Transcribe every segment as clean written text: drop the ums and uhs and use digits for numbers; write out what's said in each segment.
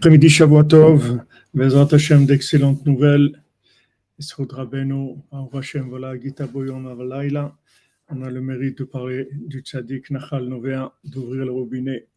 Après-midi Shavua Tov, Bezrat Hashem, d'excellentes nouvelles. Esrod Rabbeinu, Baruch Hashem, voilà, Gita Boyom Avalayla. On a le mérite de parler du Tzadik Nachal Novea, d'ouvrir le robinet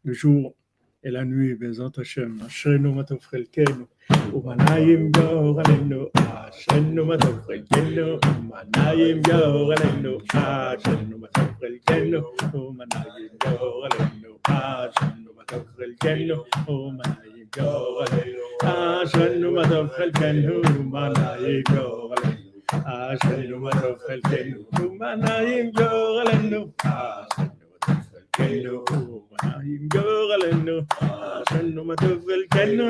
le jour et la nuit, Bezrat Hashem. Ashrenu matov chelkenu, umanayim gaor alenu. Ashrenu matov chelkenu, umanayim gaor alenu. Ashrenu matov chelkenu, umanayim gaor alenu. Ashrenu matov chelkenu, umanayim gaor alenu. Ashrenu matov chelkenu, umanayim gaor alenu. Ashrenu matov chelkenu, umanayim gaor alenu. Ashrenu Manayim Goralenu, Ashenu Matofel Kenu,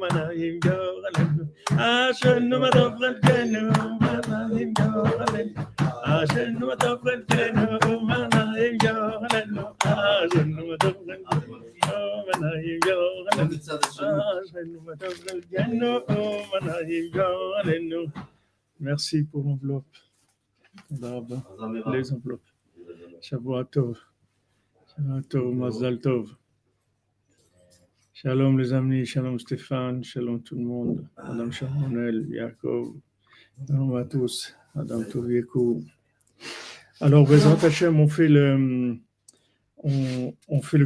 Manayim Goralenu, Ashenu Matofel Kenu, Manayim Goralenu, Ashenu Matofel Kenu, Manayim Goralenu, Ashenu Matofel Kenu, Manayim Goralenu, Ashenu Matofel Kenu, Manayim Goralenu. Merci pour l'enveloppe. Les enveloppes. Shavua Tov. Tov, Mazal Tov. Shalom les amis, shalom Stéphane, shalom tout le monde. Madame Chamonel, Yaakov, shalom à tous. Madame Toviekou. Alors, Bezrat Hashem, on fait le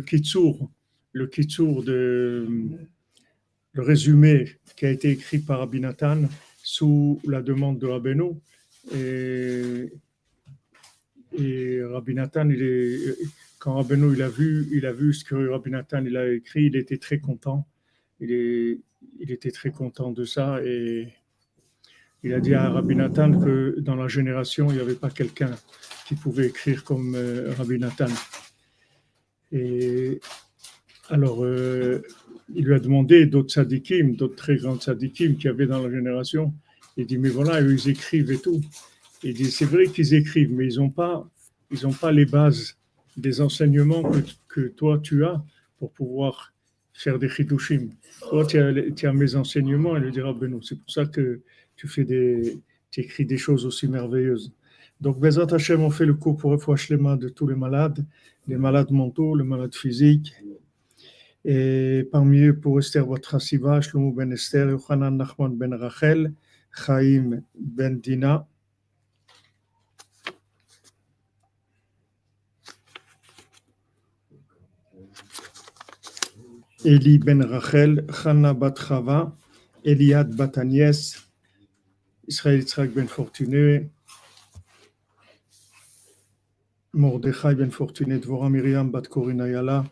kitsour, le résumé qui a été écrit par Rabbi Nathan sous la demande de Rabbeinu. Et Rabbi Nathan, quand Rabbeinu il a vu ce que Rabbi Nathan il a écrit, il était très content. Il était très content de ça et il a dit à Rabbi Nathan que dans la génération, il n'y avait pas quelqu'un qui pouvait écrire comme Rabbi Nathan. Et alors, il lui a demandé d'autres tzadikim, d'autres très grands tzadikim qu'il y avait dans la génération. Il dit, mais voilà, eux, ils écrivent et tout. Il dit, c'est vrai qu'ils écrivent, mais ils n'ont pas les bases des enseignements que toi tu as pour pouvoir faire des chidushim. Toi, tu as mes enseignements, et lui dira Beno. C'est pour ça que tu écris des choses aussi merveilleuses. Donc, Bezrat Hashem, on fait le cours pour Refoua Shlema de tous les malades mentaux, les malades physiques. Et parmi eux, pour Esther Batrasiva, Shlomo ben Esther, Yochanan Nachman ben Rachel, Chaim ben Dina. Eli ben Rachel, Chana bat Chava, Eliad bat Agnès, Israël Yitzhak ben Fortuné, Mordechai ben Fortuné, Dvorah Miriam bat Corina Yala.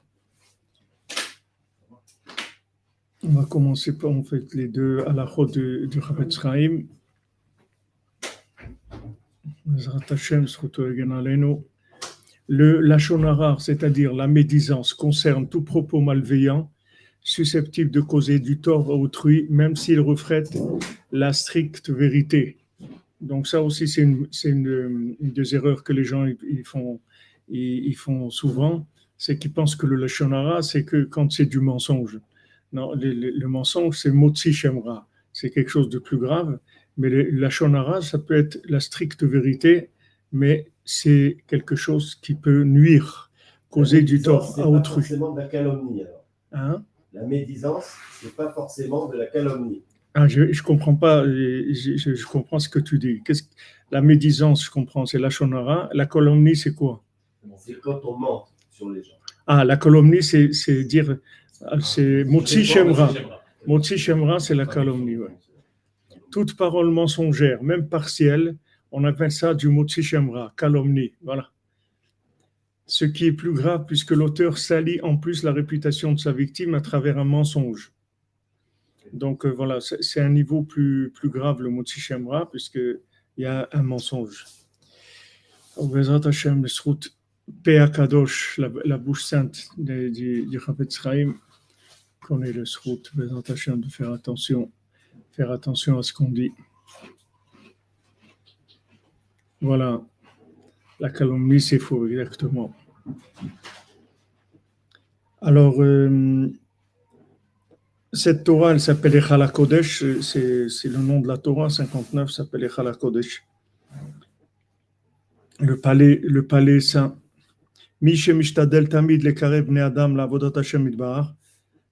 On va commencer par en fait les deux halachot du Chavetz Chaim. Bezrat Hashem, zchuto yagen aleinu. Le lashon hara, c'est-à-dire la médisance, concerne tout propos malveillant susceptible de causer du tort à autrui, même s'il reflète la stricte vérité. Donc ça aussi, c'est une des erreurs que les gens ils font souvent, c'est qu'ils pensent que le lashon hara, c'est que quand c'est du mensonge. Non, le mensonge, c'est motzi shemra, c'est quelque chose de plus grave, mais le lashon hara, ça peut être la stricte vérité, mais c'est quelque chose qui peut nuire, causer du tort à autrui. C'est pas forcément de la calomnie, alors. Hein? La médisance, c'est pas forcément de la calomnie. Ah, je comprends pas, je comprends ce que tu dis. La médisance, je comprends, c'est lashon hara. La calomnie, c'est quoi? C'est quand on ment sur les gens. Ah, la calomnie, c'est dire, c'est motzi shemra. Motzi shemra, c'est la calomnie, ouais. Toute parole mensongère, même partielle, on appelle ça du motzi shemra, calomnie, voilà. Ce qui est plus grave puisque l'auteur salit en plus la réputation de sa victime à travers un mensonge. Donc voilà, c'est un niveau plus grave le motzi shemra puisqu'il y a un mensonge. Bezrat Hashem, le srout Pea Kadosh, la bouche sainte du Chavetz Chaim, connaît le srout Bezrat Hashem de faire attention à ce qu'on dit. Voilà, la calomnie c'est faux, exactement. Alors, cette Torah, elle s'appelle Echala Kodesh, c'est le nom de la Torah, 59, s'appelle Echala Kodesh. Le palais saint. מי שמשתדל תמיד לקרב בני אדם לעבודת השם יתברך,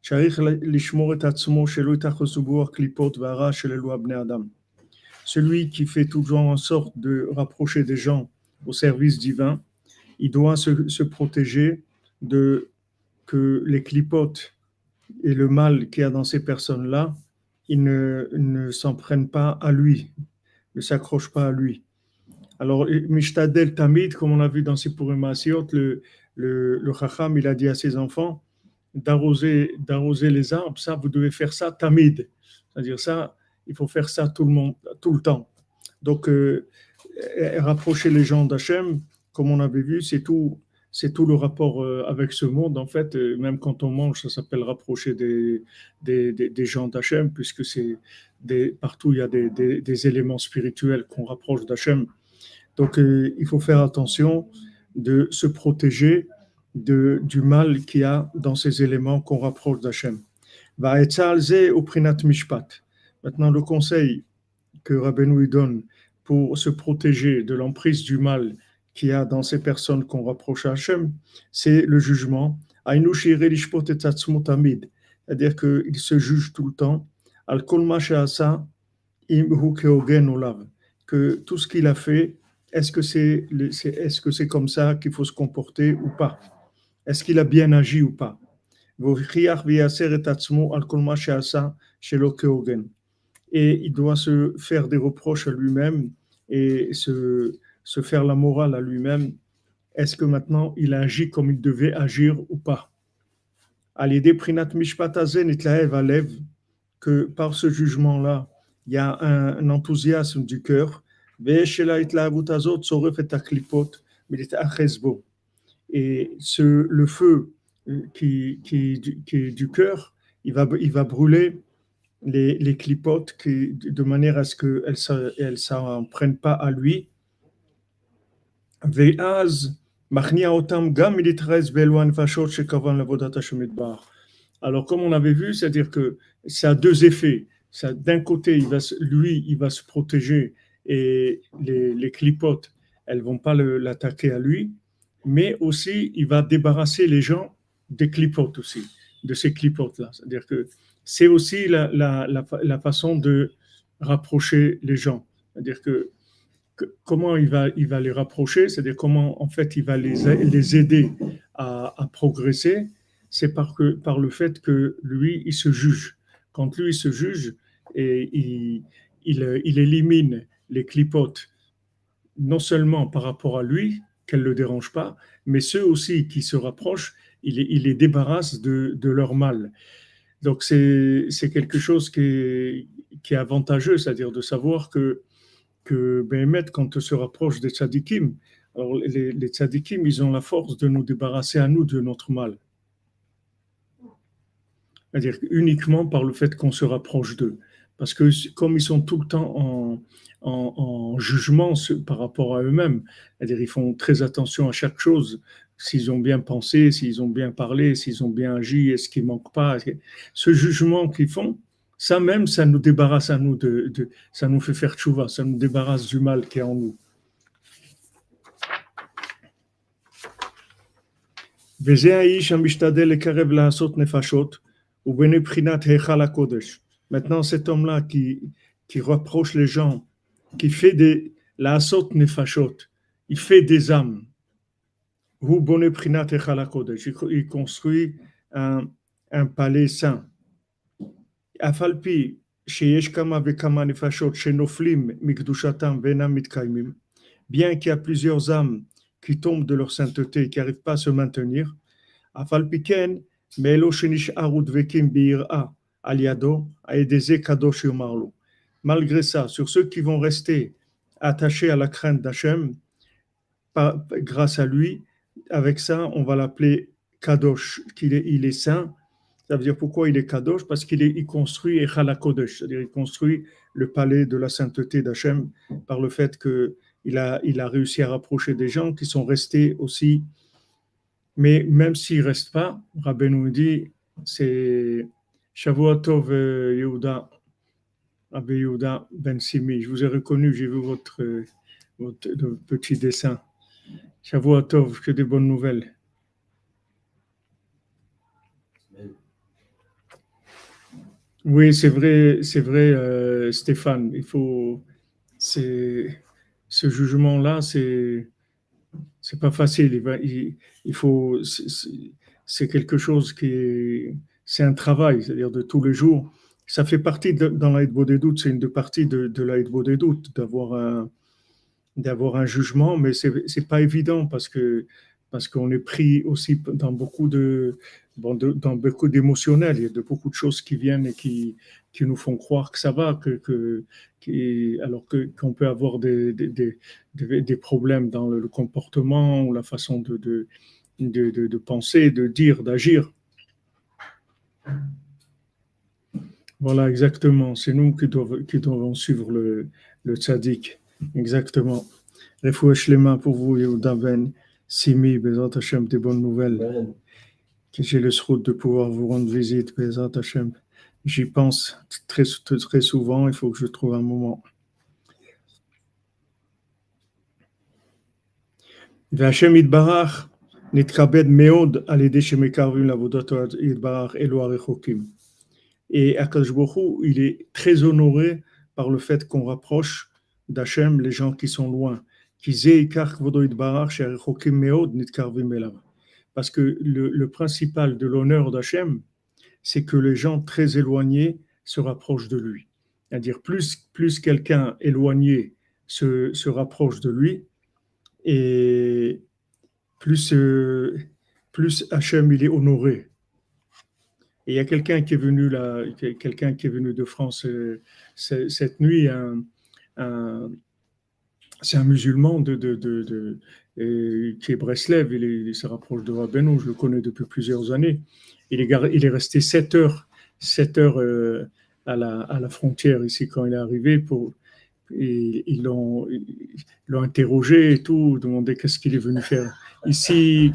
צריך לשמור את עצמו שלא יתאחזו בו הקליפות והרעש של אלו הבני אדם. Celui qui fait toujours en sorte de rapprocher des gens au service divin, il doit se protéger de que les clipotes et le mal qu'il y a dans ces personnes-là, ils ne s'en prennent pas à lui, ne s'accrochent pas à lui. Alors, Mishtadel Tamid, comme on a vu dans Sipurim Asiot, le Chacham, il a dit à ses enfants d'arroser les arbres, ça, vous devez faire ça Tamid. C'est-à-dire ça, il faut faire ça tout le temps. Donc, rapprocher les gens d'Hachem, comme on avait vu, c'est tout le rapport avec ce monde. En fait, même quand on mange, ça s'appelle rapprocher des gens d'Hachem, puisque partout il y a des éléments spirituels qu'on rapproche d'Hachem. Donc, il faut faire attention de se protéger du mal qu'il y a dans ces éléments qu'on rapproche d'Hachem. Maintenant, le conseil que Rabbeinu donne pour se protéger de l'emprise du mal qu'il y a dans ces personnes qu'on rapproche à Hachem, c'est le jugement. C'est-à-dire qu'il se juge tout le temps. Que tout ce qu'il a fait, est-ce que c'est comme ça qu'il faut se comporter ou pas? Est-ce qu'il a bien agi ou pas? Et il doit se faire des reproches à lui-même et se faire la morale à lui-même. Est-ce que maintenant il agit comme il devait agir ou pas? Que par ce jugement-là, il y a un enthousiasme du cœur. Et le feu qui est du cœur, il va brûler les clipotes de manière à ce qu'elles ne s'en prennent pas à lui. Alors, comme on avait vu, c'est-à-dire que ça a deux effets. D'un côté, il va se protéger et les clipotes, elles ne vont pas l'attaquer à lui, mais aussi, il va débarrasser les gens des clipotes aussi, de ces clipotes-là. C'est-à-dire que c'est aussi la façon de rapprocher les gens. C'est-à-dire que comment il va les rapprocher, c'est-à-dire comment en fait il va les aider à progresser, c'est par le fait que lui, il se juge. Quand lui, il se juge, et il élimine les clipotes, non seulement par rapport à lui, qu'elles ne le dérangent pas, mais ceux aussi qui se rapprochent, il les débarrasse de leur mal. Donc c'est quelque chose qui est avantageux, c'est-à-dire de savoir que Béhémet, quand on se rapproche des tzadikim, alors les tzadikim, ils ont la force de nous débarrasser à nous de notre mal. C'est-à-dire uniquement par le fait qu'on se rapproche d'eux. Parce que comme ils sont tout le temps en jugement par rapport à eux-mêmes, c'est-à-dire ils font très attention à chaque chose, s'ils ont bien pensé, s'ils ont bien parlé, s'ils ont bien agi, est-ce qu'il ne manque pas. Ce jugement qu'ils font, ça même, ça nous débarrasse à nous, ça nous fait faire tchouva, ça nous débarrasse du mal qui est en nous. Maintenant, cet homme-là qui reproche les gens, qui fait la asot nefashot, il fait des âmes. Il construit un palais saint. Afalpi, bien qu'il y a plusieurs âmes qui tombent de leur sainteté et qui n'arrivent pas à se maintenir, malgré ça, sur ceux qui vont rester attachés à la crainte d'Hachem, grâce à lui, avec ça, on va l'appeler Kadosh, il est saint. Ça veut dire pourquoi il est Kadosh? Parce qu'il construit Echala Kodesh, c'est-à-dire il construit le palais de la sainteté d'Hachem par le fait qu'il a réussi à rapprocher des gens qui sont restés aussi. Mais même s'ils ne restent pas, Rabbeinu nous dit, c'est Shavua Tov Yehuda, Rabbi Yehuda Ben Simi. Je vous ai reconnu, j'ai vu votre petit dessin. Shavua Tov, que des bonnes nouvelles. Oui, c'est vrai, Stéphane. C'est, ce jugement-là, c'est pas facile. Il faut, c'est quelque chose c'est un travail, c'est-à-dire de tous les jours. Ça fait partie dans l'Aïd des doutes, c'est une de partie de l'Aïd des doutes, d'avoir un jugement, mais c'est pas évident parce qu'on est pris aussi dans beaucoup dans beaucoup d'émotionnels. Il y a de beaucoup de choses qui viennent et qui nous font croire que ça va, alors qu'on peut avoir des problèmes dans le comportement ou la façon de penser, de dire, d'agir. Voilà, exactement. C'est nous qui devons suivre le tzaddik. Exactement. Refouach les mains pour vous, Yehuda Ben, Simi, Bezat Hashem, des bonnes nouvelles. Amen. Que j'ai le srout de pouvoir vous rendre visite, Bezat Hashem. J'y pense très souvent, il faut que je trouve un moment. והשם יתברך נתכבד מאוד על ידי שמקרבים לעבודתו יתברך אלו הרחוקים. Et Akadosh Baruch Hu, il est très honoré par le fait qu'on rapproche d'Hachem les gens qui sont loin. Parce que le principal de l'honneur d'Hachem, c'est que les gens très éloignés se rapprochent de lui. C'est-à-dire, plus quelqu'un éloigné se rapproche de lui, et plus Hachem il est honoré. Et il y a quelqu'un qui est venu là, quelqu'un qui est venu de France cette nuit, c'est un musulman qui est Breslev, il se rapproche de Rabbeinu, je le connais depuis plusieurs années. Il est resté 7 heures, 7 heures à la frontière ici quand il est arrivé et ils l'ont interrogé et tout, demandé qu'est-ce qu'il est venu faire ici.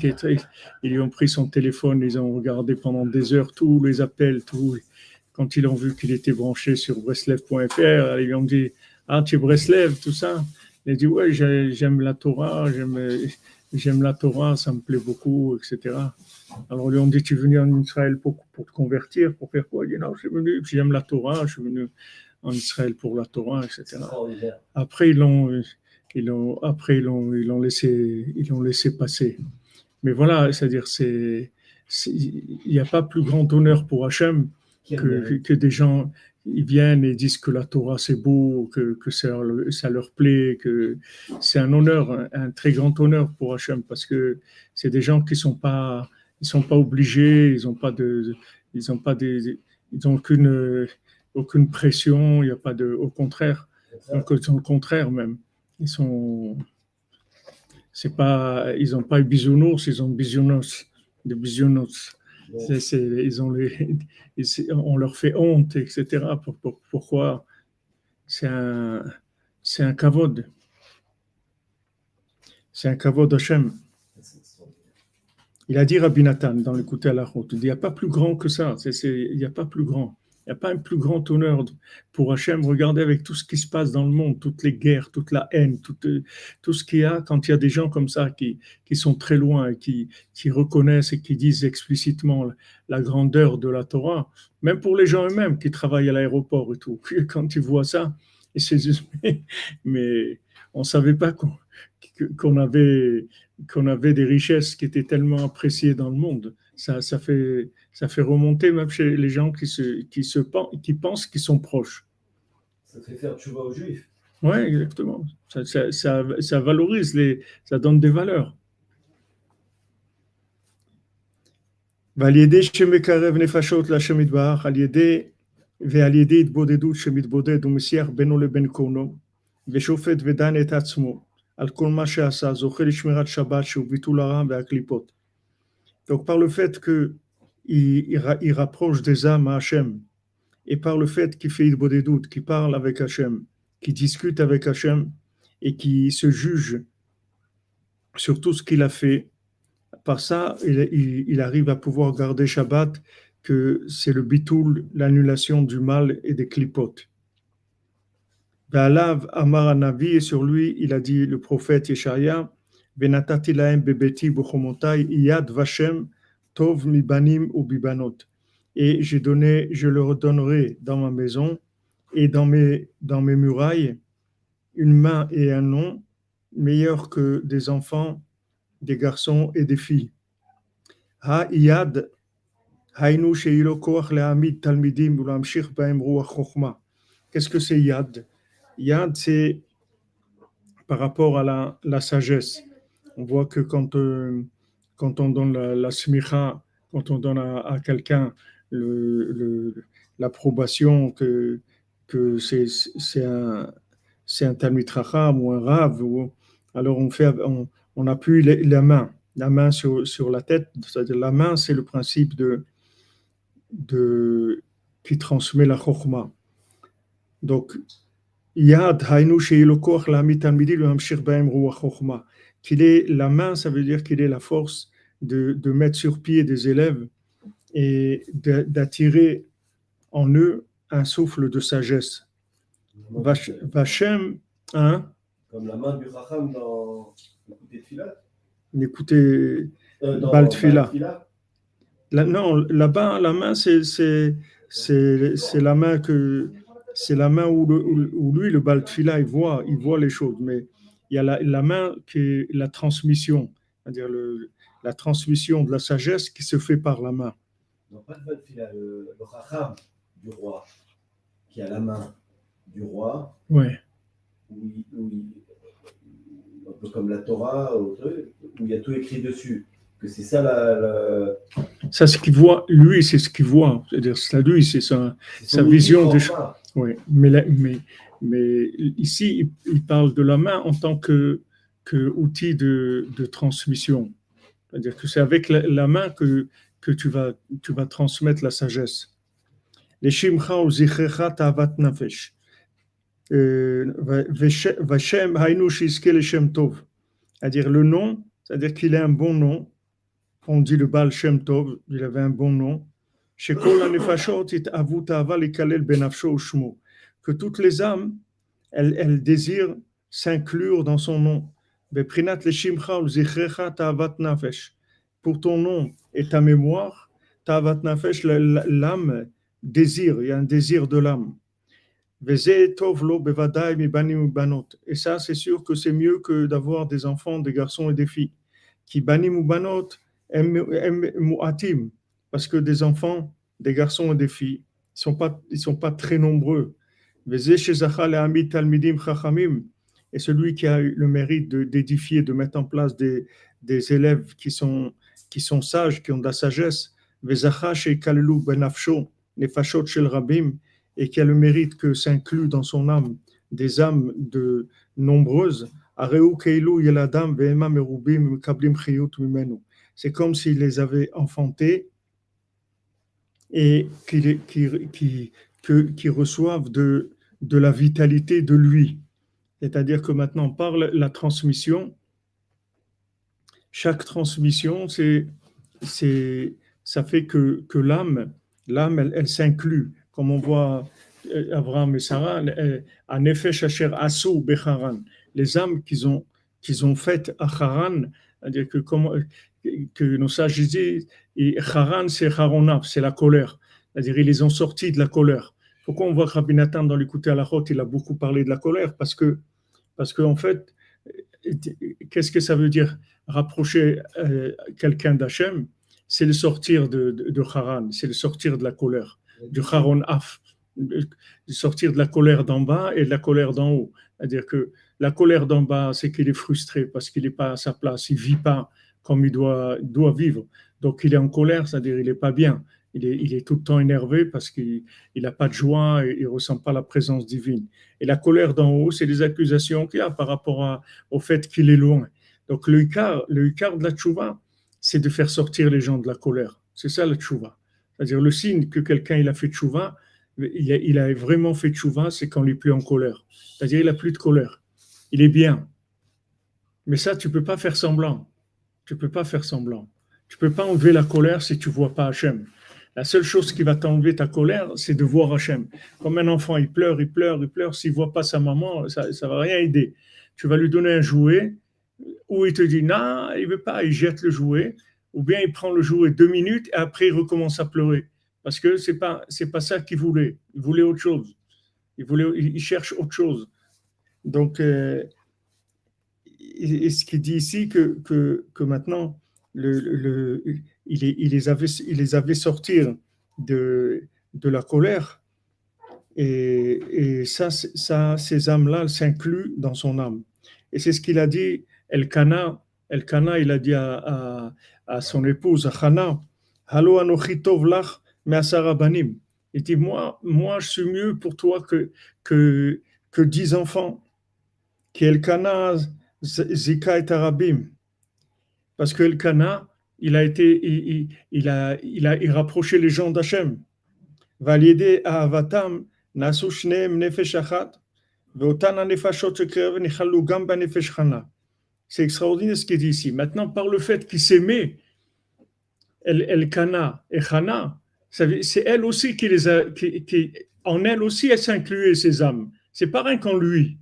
Ils lui ont pris son téléphone, ils ont regardé pendant des heures tous les appels, tout. Quand ils ont vu qu'il était branché sur breslev.fr, ils lui ont dit ah, tu es Breslev, tout ça. Il a dit ouais, j'aime la Torah, j'aime la Torah, ça me plaît beaucoup, etc. Alors ils lui ont dit tu es venu en Israël pour te convertir, pour faire quoi? Il dit non, je suis venu, j'aime la Torah, je suis venu en Israël pour la Torah, etc. Après, ils l'ont laissé passer. Mais voilà, c'est-à-dire, il n'y a pas plus grand honneur pour Hachem que des gens ils viennent et disent que la Torah c'est beau, que ça leur plaît, que c'est un honneur, un très grand honneur pour Hachem, parce que c'est des gens qui ils sont pas obligés, ils ont aucune pression, il y a pas au contraire, au contraire même, ils n'ont pas eu bisounours, ils ont des bisounours. On leur fait honte, etc. Pourquoi? C'est un kavod. C'est un kavod Hashem. Il a dit Rabbi Nathan dans l'écouter à la route, il n'y a pas plus grand que ça. Il n'y a pas plus grand. Il n'y a pas un plus grand honneur pour Hachem. Regardez avec tout ce qui se passe dans le monde, toutes les guerres, toute la haine, tout ce qu'il y a, quand il y a des gens comme ça qui sont très loin et qui reconnaissent et qui disent explicitement la grandeur de la Torah, même pour les gens eux-mêmes qui travaillent à l'aéroport et tout, quand ils voient ça, ils se disent mais on ne savait pas qu'on avait des richesses qui étaient tellement appréciées dans le monde. Ça fait remonter même chez les gens qui pensent qu'ils sont proches. Ça fait faire tchouva aux Juifs. Oui, exactement. Ça valorise, ça donne des valeurs. ועל ידי שמקרב נפשות להשם יתברך, ועל ידי התבודדות שמתבודד ומשיח בינו לבין קורנו, ושופט ודן את עצמו על כל מה שעשה, זוכה לשמירת שבת שהוא ביטול הרע והקליפות. Donc par le fait qu'il rapproche des âmes à Hachem, et par le fait qu'il fait Idbodedut, qu'il parle avec Hachem, qu'il discute avec Hachem, et qu'il se juge sur tout ce qu'il a fait, par ça, il arrive à pouvoir garder Shabbat, que c'est le bitoul, l'annulation du mal et des clipotes. Ve'alav Amar Hanavi, et sur lui, il a dit le prophète Yeshaya, Venatati lahem bebeti b'chomotai yad vashem tov mibanim ou bibanot. et je leur donnerai dans ma maison et dans mes murailles une main et un nom meilleurs que des enfants, des garçons et des filles. Ha-iyad, haynu she'ilo koach le'amid talmidim u'lamshich ba'em ruach chokhma. Qu'est-ce que c'est yad? Yad, c'est par rapport à la sagesse. On voit que quand on donne la smicha, quand on donne à quelqu'un l'approbation que c'est un Talmid Chacham ou un Rav, alors on appuie la main sur la tête, c'est-à-dire la main, c'est le principe qui transmet la Chokhmah. Donc, Yad Hainu Sheilokoch la mitalmidi le hamshir baem ruach chokhma. Qu'il est la main, ça veut dire qu'il est la force de mettre sur pied des élèves et d'attirer en eux un souffle de sagesse. Vachem, hein? Comme la main du Chacham dans l'écouter Tfilah. L'écouter Baltfila. Non, là-bas, la main, c'est la main que c'est la main où lui, le Baltfila, il voit les choses, mais il y a la main qui est la transmission, c'est-à-dire la transmission de la sagesse qui se fait par la main. Non, pas le Baltfila, le Chacham du roi, qui a la main du roi, ouais. Un peu comme la Torah, où il y a tout écrit dessus. Que c'est ça Ça, ce qu'il voit, lui, c'est ce qu'il voit. C'est-à-dire, lui, c'est sa vision des choses. Oui, mais ici, il parle de la main en tant que outil de transmission. C'est-à-dire que c'est avec la main que tu vas transmettre la sagesse. Les shimcha ou zichecha tavat nafesh. Vashem hainu shiske le shem tov. C'est-à-dire le nom, c'est-à-dire qu'il a un bon nom. On dit le Baal Shem Tov, il avait un bon nom. Que toutes les âmes, elles désirent s'inclure dans son nom. Pour ton nom et ta mémoire, l'âme désire, il y a un désir de l'âme. Et ça, c'est sûr que c'est mieux que d'avoir des enfants, des garçons et des filles. Qui banim ou banot, parce que des enfants, des garçons et des filles, ils sont pas très nombreux. Et celui qui a eu le mérite d'édifier, de mettre en place des élèves qui sont sages, qui ont de la sagesse, et qui a le mérite que s'inclut dans son âme des âmes nombreuses, c'est comme s'il les avait enfantés et qui reçoivent de la vitalité de lui. C'est-à-dire que maintenant, par la transmission, chaque transmission, ça fait que l'âme, elle s'inclut. Comme on voit Abraham et Sarah, en effet, Shacher Asou Becharan, les âmes qu'ils ont faites à Haran, c'est-à-dire que nos sages disent, Haran c'est Haronaf, c'est la colère, c'est-à-dire ils les ont sortis de la colère. Pourquoi on voit que Rabbi Nathan dans l'écouter à la Chot, il a beaucoup parlé de la colère? Parce que en fait, qu'est-ce que ça veut dire rapprocher quelqu'un d'Hachem? C'est le sortir de Haran, c'est le sortir de la colère, du Haron Af, sortir de la colère d'en bas et de la colère d'en haut. C'est-à-dire que la colère d'en bas, c'est qu'il est frustré parce qu'il n'est pas à sa place, il ne vit pas comme il doit vivre. Donc il est en colère, c'est-à-dire il n'est pas bien. Il est tout le temps énervé parce qu'il n'a pas de joie et il ne ressent pas la présence divine. Et la colère d'en haut, c'est les accusations qu'il y a par rapport au fait qu'il est loin. Donc le ikar de la tchouva, c'est de faire sortir les gens de la colère. C'est ça la tchouva. C'est-à-dire le signe que quelqu'un il a fait tchouva, il a vraiment fait tchouva, c'est quand il n'est plus en colère. C'est-à-dire il n'a plus de colère. Il est bien. Mais ça, tu ne peux pas faire semblant. Tu ne peux pas faire semblant. Tu ne peux pas enlever la colère si tu ne vois pas Hachem. La seule chose qui va t'enlever ta colère, c'est de voir Hachem. Comme un enfant, il pleure. S'il ne voit pas sa maman, ça ne va rien aider. Tu vas lui donner un jouet, ou il te dit non, il ne veut pas, il jette le jouet, ou bien il prend le jouet 2 minutes et après il recommence à pleurer. parce que c'est pas ça qu'il voulait. Il voulait autre chose. Il cherche autre chose. Donc, et ce qu'il dit ici, que maintenant, il les avait sortir de la colère, et ça, ces âmes-là s'incluent dans son âme. Et c'est ce qu'il a dit, Elkana, il a dit à son épouse, à Hana, Halo anochi tov lach me'asara banim. Il dit, moi, je suis mieux pour toi que 10 enfants. Qui Elkana zika et arabim. Parce que Elkana, il rapproché les gens d'Hachem. Validé à Avatam, nasu shneem nefesh achat, ve'otan nefashot shekrev nichalou gam banefesh chana. C'est extraordinaire ce qu'il dit ici. Maintenant, par le fait qu'ils s'aimaient, Elkana et Chana, c'est elle aussi qui les a, en elle aussi, elle s'incluait ces âmes. C'est pas rien qu'en lui.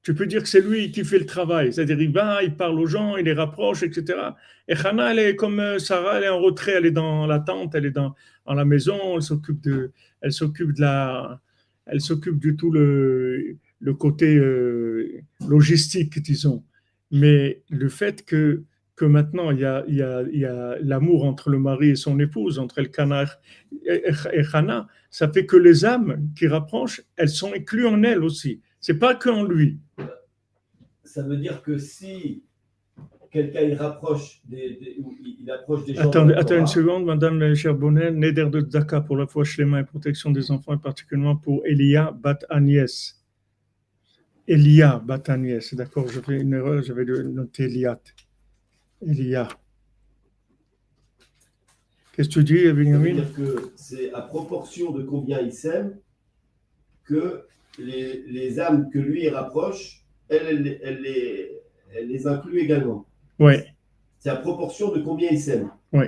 Tu peux dire que c'est lui qui fait le travail. C'est-à-dire, il va, il parle aux gens, il les rapproche, etc. Et Chana, elle est comme Sarah, elle est en retrait, elle est dans la tente, elle est dans la maison, elle s'occupe du tout le côté logistique, disons. Mais le fait que maintenant, il y a l'amour entre le mari et son épouse, entre Elkana et Chana, ça fait que les âmes qui rapprochent, elles sont incluses en elle aussi. C'est pas qu'en lui. Ça veut dire que si quelqu'un il approche des gens. Attends une seconde, Madame Cherbonnet, Neder de Tzaka pour la foi Shlema et protection des enfants, et particulièrement pour Elia Bat Agnès. Elia Bat Agnès, d'accord, je fais une erreur, j'avais noté Eliat. Elia. Qu'est-ce que tu dis, Benjamin? Ça veut dire que c'est à proportion de combien il s'aime que les âmes que lui rapproche, elle les inclut également. Oui. C'est à proportion de combien ils s'aiment. Oui.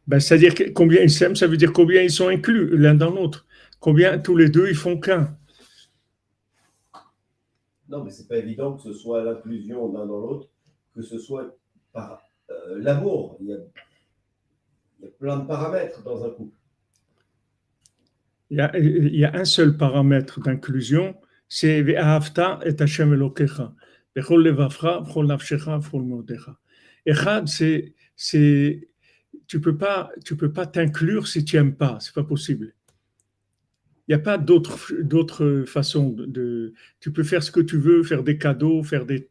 Ben, c'est-à-dire que combien ils s'aiment, ça veut dire combien ils sont inclus l'un dans l'autre. Combien tous les deux ils font qu'un. Non, mais c'est pas évident que ce soit l'inclusion l'un dans l'autre, que ce soit par l'amour. Il y a plein de paramètres dans un couple. Il y a un seul paramètre d'inclusion, c'est Ve'ahavta et Hashem Elokecha. Bechol levavcha, bechol nafshecha, bechol modecha. Echad, tu peux pas t'inclure si tu n'aimes pas, c'est pas possible. Il n'y a pas d'autre façon tu peux faire ce que tu veux, faire des cadeaux, faire des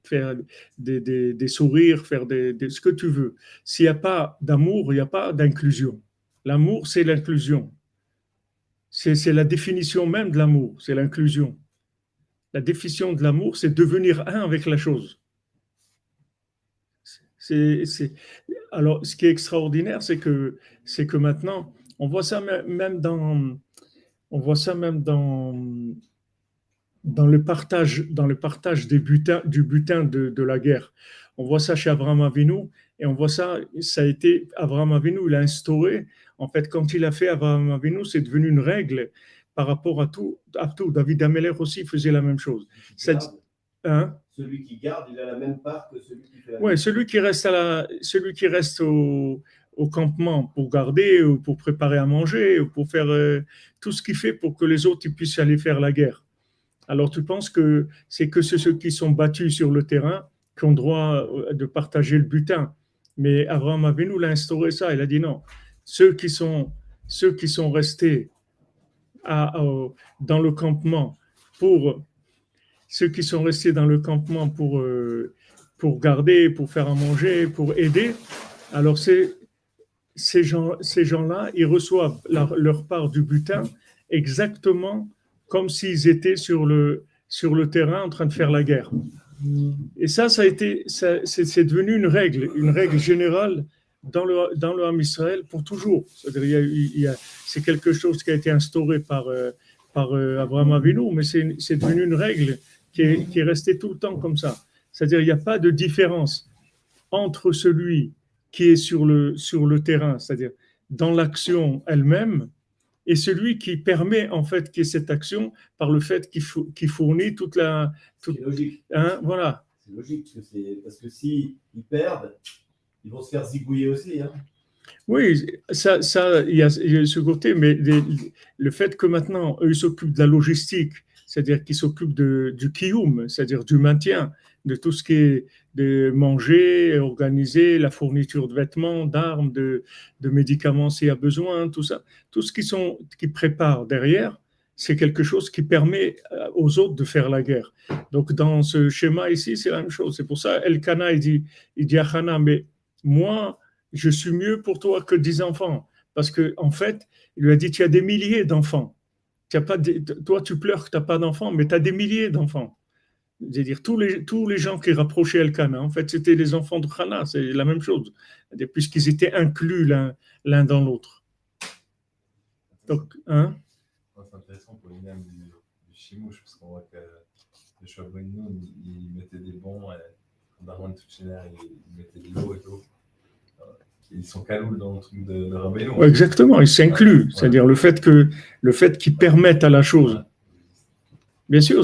sourires, faire ce que tu veux. S'il n'y a pas d'amour, il n'y a pas d'inclusion. L'amour, c'est l'inclusion. C'est la définition même de l'amour, c'est l'inclusion. La définition de l'amour, c'est devenir un avec la chose. Alors, ce qui est extraordinaire, c'est que maintenant, on voit ça même dans le partage du butin de la guerre. On voit ça chez Abraham Avinu, et on voit ça a été Abraham Avinu, il a instauré, en fait, quand il a fait Abraham Avinu, c'est devenu une règle par rapport à tout. David Ameller aussi faisait la même chose. Celui qui garde, il a la même part que celui qui fait la Oui, celui qui reste au campement pour garder ou pour préparer à manger ou pour faire tout ce qu'il fait pour que les autres puissent aller faire la guerre. Alors tu penses que c'est ceux qui sont battus sur le terrain qui ont droit de partager le butin. Mais Abraham Avinu l'a instauré ça. Il a dit non. Ceux qui sont restés dans le campement pour garder, pour faire à manger, pour aider, alors ces gens-là, ils reçoivent leur part du butin exactement comme s'ils étaient sur le terrain en train de faire la guerre. Et c'est devenu une règle générale dans le Ham Israël pour toujours. C'est-à-dire, c'est quelque chose qui a été instauré par Abraham Avinu, mais c'est devenu une règle qui est restée tout le temps comme ça. C'est-à-dire, il n'y a pas de différence entre celui qui est sur le terrain, c'est-à-dire dans l'action elle-même, et celui qui permet en fait qu'il y ait cette action par le fait qu'il fournit toute la... C'est logique. Voilà. C'est logique, parce que s'ils perdent, ils vont se faire zigouiller aussi. Oui, il y a ce côté, mais le fait que maintenant, eux, ils s'occupent de la logistique, c'est-à-dire qu'ils s'occupent du kiyum, c'est-à-dire du maintien, de tout ce qui est de manger, organiser, la fourniture de vêtements, d'armes, de médicaments s'il y a besoin, tout ça, tout ce qui prépare derrière, c'est quelque chose qui permet aux autres de faire la guerre. Donc, dans ce schéma ici, c'est la même chose. C'est pour ça, Elkana, il dit à Hana, mais moi, je suis mieux pour toi que 10 enfants. Parce que, en fait, il lui a dit, tu as des milliers d'enfants. Tu as pas toi, tu pleures que tu n'as pas d'enfants, mais tu as des milliers d'enfants. C'est-à-dire, tous les gens qui rapprochaient Elkanah, en fait, c'était les enfants de Hana, c'est la même chose, puisqu'ils étaient inclus l'un dans l'autre. Donc, hein? C'est intéressant pour l'imam du Chimouche, parce qu'on voit que le Chouabouinoun, il mettait des bons, Darman Touchener, il mettait des lots et tout. Ils sont calouls dans le truc de Rabbeinu. Ouais, exactement, ils s'incluent. C'est-à-dire le fait qu'ils permettent à la chose. Bien sûr,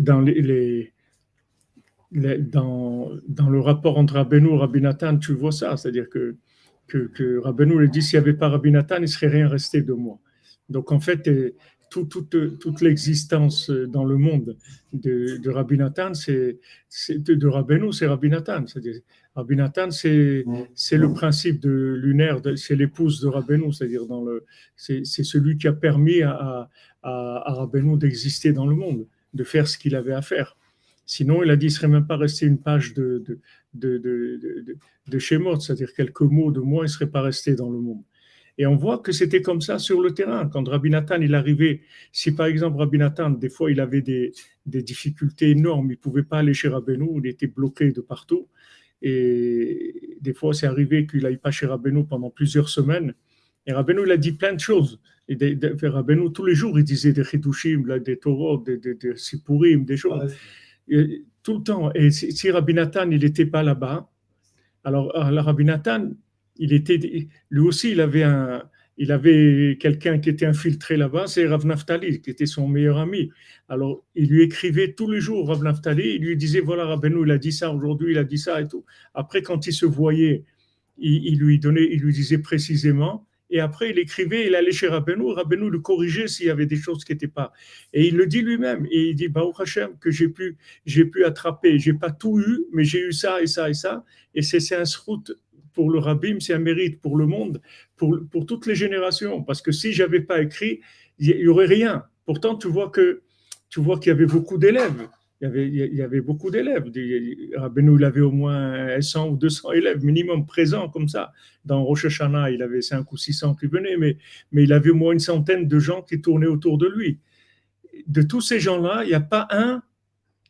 dans dans le rapport entre Rabbeinu et Rabbi Nathan, tu vois ça. C'est-à-dire que Rabbeinu lui dit, s'il n'y avait pas Rabbi Nathan, il ne serait rien resté de moi. Donc en fait, toute l'existence dans le monde de Rabbi Nathan, de Rabbeinu, c'est Rabbi Nathan. C'est-à-dire, Rabbi Nathan, c'est le principe de lunaire, c'est l'épouse de Rabbeinu, c'est-à-dire c'est celui qui a permis à Rabbeinu d'exister dans le monde, de faire ce qu'il avait à faire. Sinon, il a dit, il ne serait même pas resté une page de Shemot, c'est-à-dire quelques mots de moi, il ne serait pas resté dans le monde. Et on voit que c'était comme ça sur le terrain. Quand Rabbi Nathan, il arrivait, si par exemple Rabbi Nathan, des fois, il avait des difficultés énormes, il ne pouvait pas aller chez Rabbeinu, il était bloqué de partout. Et des fois, c'est arrivé qu'il n'aille pas chez Rabbeinu pendant plusieurs semaines. Et Rabbeinu, il a dit plein de choses. Et Rabbeinu, tous les jours, il disait des chidushim, des Torah, des sipurim, des choses. Et, tout le temps. Et si Rabbi Nathan, il n'était pas là-bas, alors Rabbi Nathan, lui aussi, il avait quelqu'un qui était infiltré là-bas, c'est Rav Naftali, qui était son meilleur ami. Alors, il lui écrivait tous les jours, Rav Naftali, il lui disait, voilà, Rabbeinu, il a dit ça aujourd'hui, il a dit ça et tout. Après, quand il se voyait, il lui disait précisément, et après, il écrivait, il allait chez Rabbeinu le corrigeait s'il y avait des choses qui n'étaient pas. Et il le dit lui-même, et il dit, Baruch Hashem, que j'ai pu attraper, j'ai pas tout eu, mais j'ai eu ça et ça et ça, et c'est un srout pour le rabbin, c'est un mérite pour le monde, pour toutes les générations, parce que si j'avais pas écrit, il y aurait rien. Pourtant, tu vois qu'il y avait beaucoup d'élèves. Il y avait beaucoup d'élèves. Rabbeinu, il avait au moins 100 ou 200 élèves minimum présents comme ça. Dans Rosh Hashanah, il avait 5 ou 600 qui venaient, mais il avait au moins une centaine de gens qui tournaient autour de lui. De tous ces gens-là, il n'y a pas un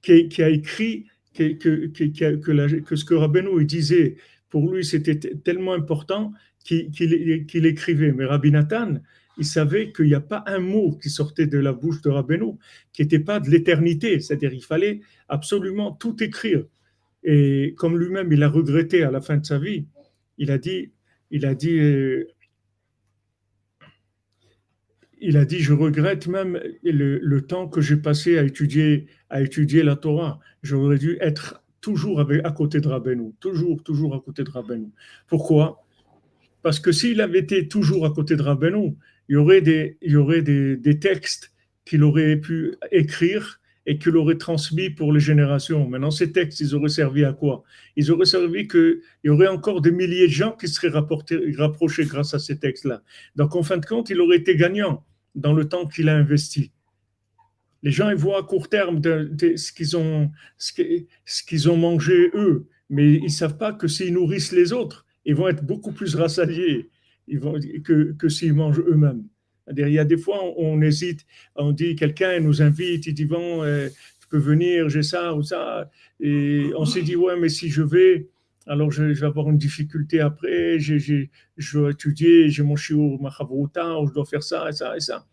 qui a écrit que ce que Rabbeinu disait, pour lui, c'était tellement important qu'il écrivait. Mais Rabbi Nathan, il savait qu'il n'y a pas un mot qui sortait de la bouche de Rabbeinu qui n'était pas de l'éternité. C'est-à-dire qu'il fallait absolument tout écrire. Et comme lui-même, il a regretté à la fin de sa vie, il a dit, je regrette même le temps que j'ai passé à étudier la Torah. J'aurais dû être toujours à côté de Rabbeinu, toujours à côté de Rabbeinu. Pourquoi? Parce que s'il avait été toujours à côté de Rabbeinu, il y aurait des textes qu'il aurait pu écrire et qu'il aurait transmis pour les générations. Maintenant, ces textes, ils auraient servi à quoi? Ils auraient servi qu'il y aurait encore des milliers de gens qui seraient rapprochés grâce à ces textes-là. Donc, en fin de compte, il aurait été gagnant dans le temps qu'il a investi. Les gens, ils voient à court terme ce qu'ils ont mangé eux, mais ils ne savent pas que s'ils nourrissent les autres, ils vont être beaucoup plus rassasiés que s'ils mangent eux-mêmes. Il y a des fois, on hésite, on dit, quelqu'un nous invite, il dit, bon, tu peux venir, j'ai ça ou ça, et on s'est dit, ouais, mais si je vais, alors je vais avoir une difficulté après, je dois étudier, j'ai mon shiur, ma chavruta, je dois faire ça et ça et ça.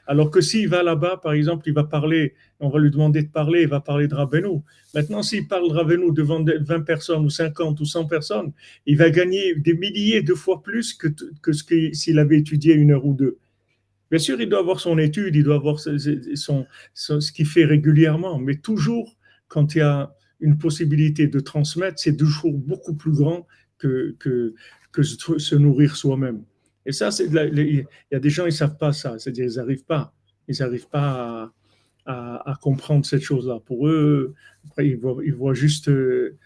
Alors que s'il va là-bas, par exemple, il va parler, on va lui demander de parler, il va parler de Rabbeinu. Maintenant, s'il parle de Rabbeinu devant 20 personnes ou 50 ou 100 personnes, il va gagner des milliers de fois plus que s'il avait étudié 1 heure ou 2. Bien sûr, il doit avoir son étude, il doit avoir ce qu'il fait régulièrement, mais toujours, quand il y a une possibilité de transmettre, c'est toujours beaucoup plus grand que que se nourrir soi-même. Et ça, il y a des gens, ils ne savent pas ça, c'est-à-dire ils n'arrivent pas à comprendre cette chose-là. Pour eux, après, ils voient juste le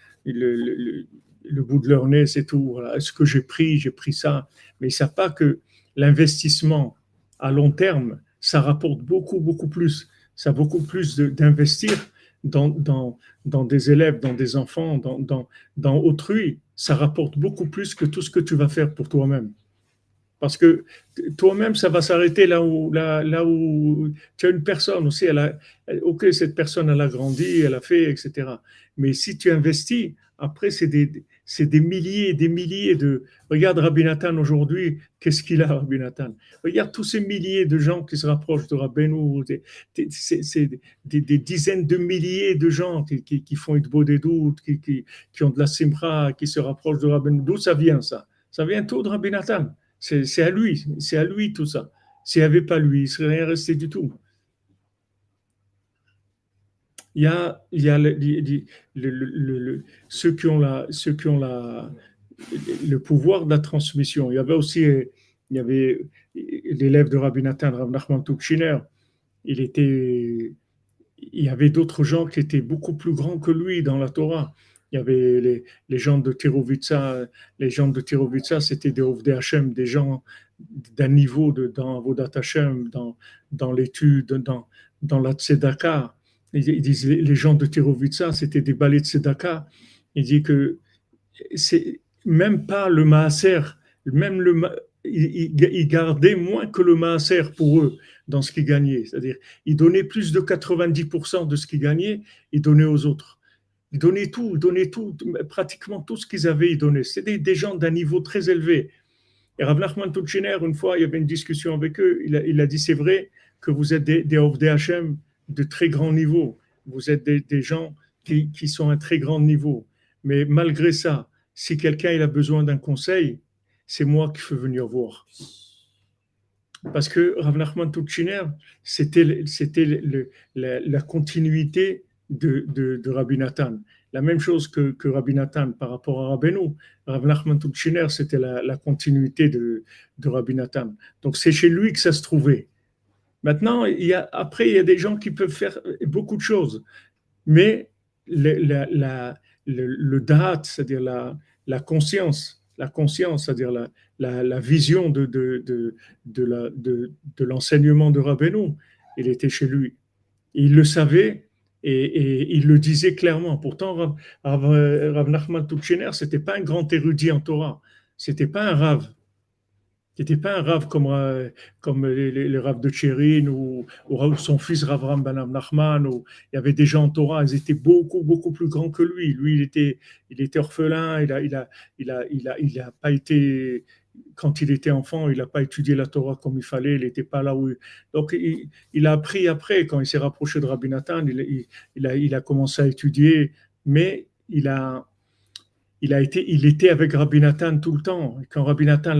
bout de leur nez, c'est tout. Voilà. Est-ce que j'ai pris ça, mais ils ne savent pas que l'investissement à long terme, ça rapporte beaucoup, beaucoup plus. Ça a beaucoup plus d'investir dans des élèves, dans des enfants, dans autrui. Ça rapporte beaucoup plus que tout ce que tu vas faire pour toi-même. Parce que toi-même, ça va s'arrêter là où tu as une personne aussi. Ok, cette personne, elle a grandi, elle a fait, etc. Mais si tu investis, après, c'est des milliers et des milliers de. Regarde Rabbi Nathan aujourd'hui, qu'est-ce qu'il a, Rabbi Nathan? Regarde tous ces milliers de gens qui se rapprochent de Rabbeinu. C'est des dizaines de milliers de gens qui font Itbo des doutes, qui ont de la simra, qui se rapprochent de Rabbeinu. D'où ça vient, ça? Ça vient tout de Rabbi Nathan. C'est à lui tout ça. S'il n'y avait pas lui, il ne serait rien resté du tout. Il y a ceux qui ont le pouvoir de la transmission. Il y avait l'élève de Rabbi Nathan, Rav Nachman Tuchiner. Il y avait d'autres gens qui étaient beaucoup plus grands que lui dans la Torah. Il y avait les gens de Tirovitsa. Les gens de Tirovitsa, c'était des Ovdei Hashem, des gens d'un niveau dans Avodat Hashem, dans l'étude, dans la Tzedaka. Ils disent, les gens de Tirovitsa, c'était des balais de Tzedaka. Il dit que c'est même pas le Maaser, ils gardaient moins que le Maaser pour eux dans ce qu'ils gagnaient. C'est-à-dire, ils donnaient plus de 90% de ce qu'ils gagnaient, ils donnaient aux autres. Ils donnaient tout, pratiquement tout ce qu'ils avaient, ils donnaient. C'était des gens d'un niveau très élevé. Et Rav Nachman Tuchiner, une fois, il y avait une discussion avec eux, il a dit, c'est vrai que vous êtes des Ovdei Hashem de très grand niveau. Vous êtes des gens qui sont à un très grand niveau. Mais malgré ça, si quelqu'un il a besoin d'un conseil, c'est moi qui fais venir voir. Parce que Rav Nachman Tuchiner, c'était la continuité de Rabbi Nathan. La même chose que Rabbi Nathan par rapport à Rabbeinu. Rav Nachman Tuchiner, c'était la continuité de Rabbi Nathan. Donc c'est chez lui que ça se trouvait. Maintenant, après, il y a des gens qui peuvent faire beaucoup de choses. Mais le da'at, c'est-à-dire la conscience, c'est-à-dire la vision de l'enseignement de Rabbeinu, il était chez lui. Il le savait et il le disait clairement. Pourtant, Rav Nachman Tuchiner, ce n'était pas un grand érudit en Torah. Ce n'était pas un Rav. Qui n'était pas un Rav comme les Rav de Tchérin ou son fils Rav Ram Ben Nachman. Il y avait des gens en Torah, ils étaient beaucoup, beaucoup plus grands que lui. Lui, il était orphelin, il a pas été, quand il était enfant, il n'a pas étudié la Torah comme il fallait, il n'était pas là où. Donc, il a appris après, quand il s'est rapproché de Rabbi Nathan, il a commencé à étudier, mais il était avec Rabbi Nathan tout le temps. Quand Rabbi Nathan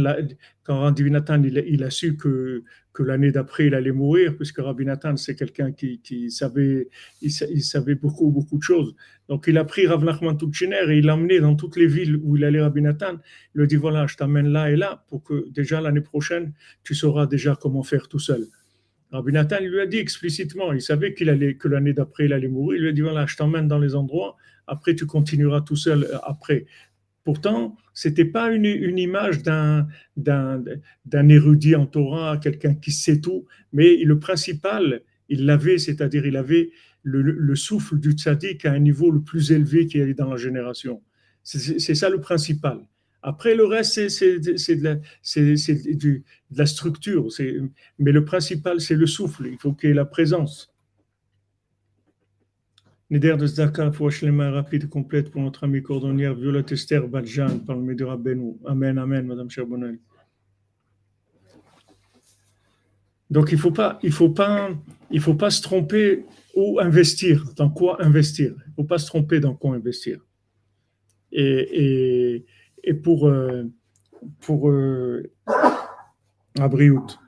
il a su que l'année d'après il allait mourir, puisque Rabbi Nathan c'est quelqu'un qui savait, il savait beaucoup, beaucoup de choses. Donc il a pris Rav Nachman Tuchiner et il l'a emmené dans toutes les villes où il allait Rabbi Nathan. Il lui a dit voilà, je t'amène là et là pour que déjà l'année prochaine tu sauras déjà comment faire tout seul. Rabbi Nathan lui a dit explicitement, il savait que l'année d'après il allait mourir. Il lui a dit voilà, je t'emmène dans les endroits. Après, tu continueras tout seul après. Pourtant, ce n'était pas une image d'un érudit en Torah, quelqu'un qui sait tout, mais le principal, il l'avait, c'est-à-dire il avait le souffle du tzaddik à un niveau le plus élevé qu'il y ait dans la génération. C'est ça le principal. Après, le reste, c'est de la structure. Mais le principal, c'est le souffle. Il faut qu'il y ait la présence. Neder de Zdaka, pour Shlema rapide et complète pour notre amie cordonnière Violette Esther Badjan, par le Médor Rabbeinu. Amen, amen, Madame Charbonnel. Donc, il faut pas se tromper où investir, dans quoi investir. Il ne faut pas se tromper dans quoi investir. Et pour Abriout,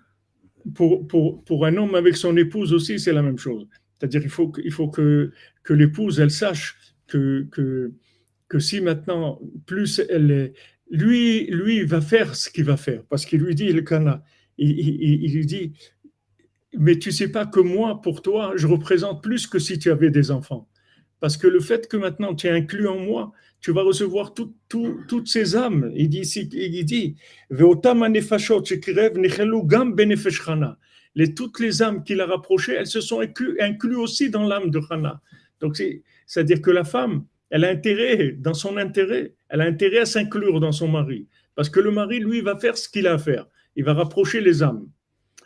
pour un homme avec son épouse aussi, c'est la même chose. C'est-à-dire il faut que l'épouse, elle sache que si maintenant, plus elle lui, il va faire ce qu'il va faire, parce qu'il lui dit, le Cana, il lui dit, mais tu sais pas que moi, pour toi, je représente plus que si tu avais des enfants. Parce que le fait que maintenant tu es inclus en moi, tu vas recevoir toutes ces âmes. Il dit, toutes les âmes qu'il a rapprochées, elles se sont incluses aussi dans l'âme de Hana. Donc, c'est-à-dire que la femme, elle a intérêt, dans son intérêt, elle a intérêt à s'inclure dans son mari. Parce que le mari, lui, va faire ce qu'il a à faire. Il va rapprocher les âmes.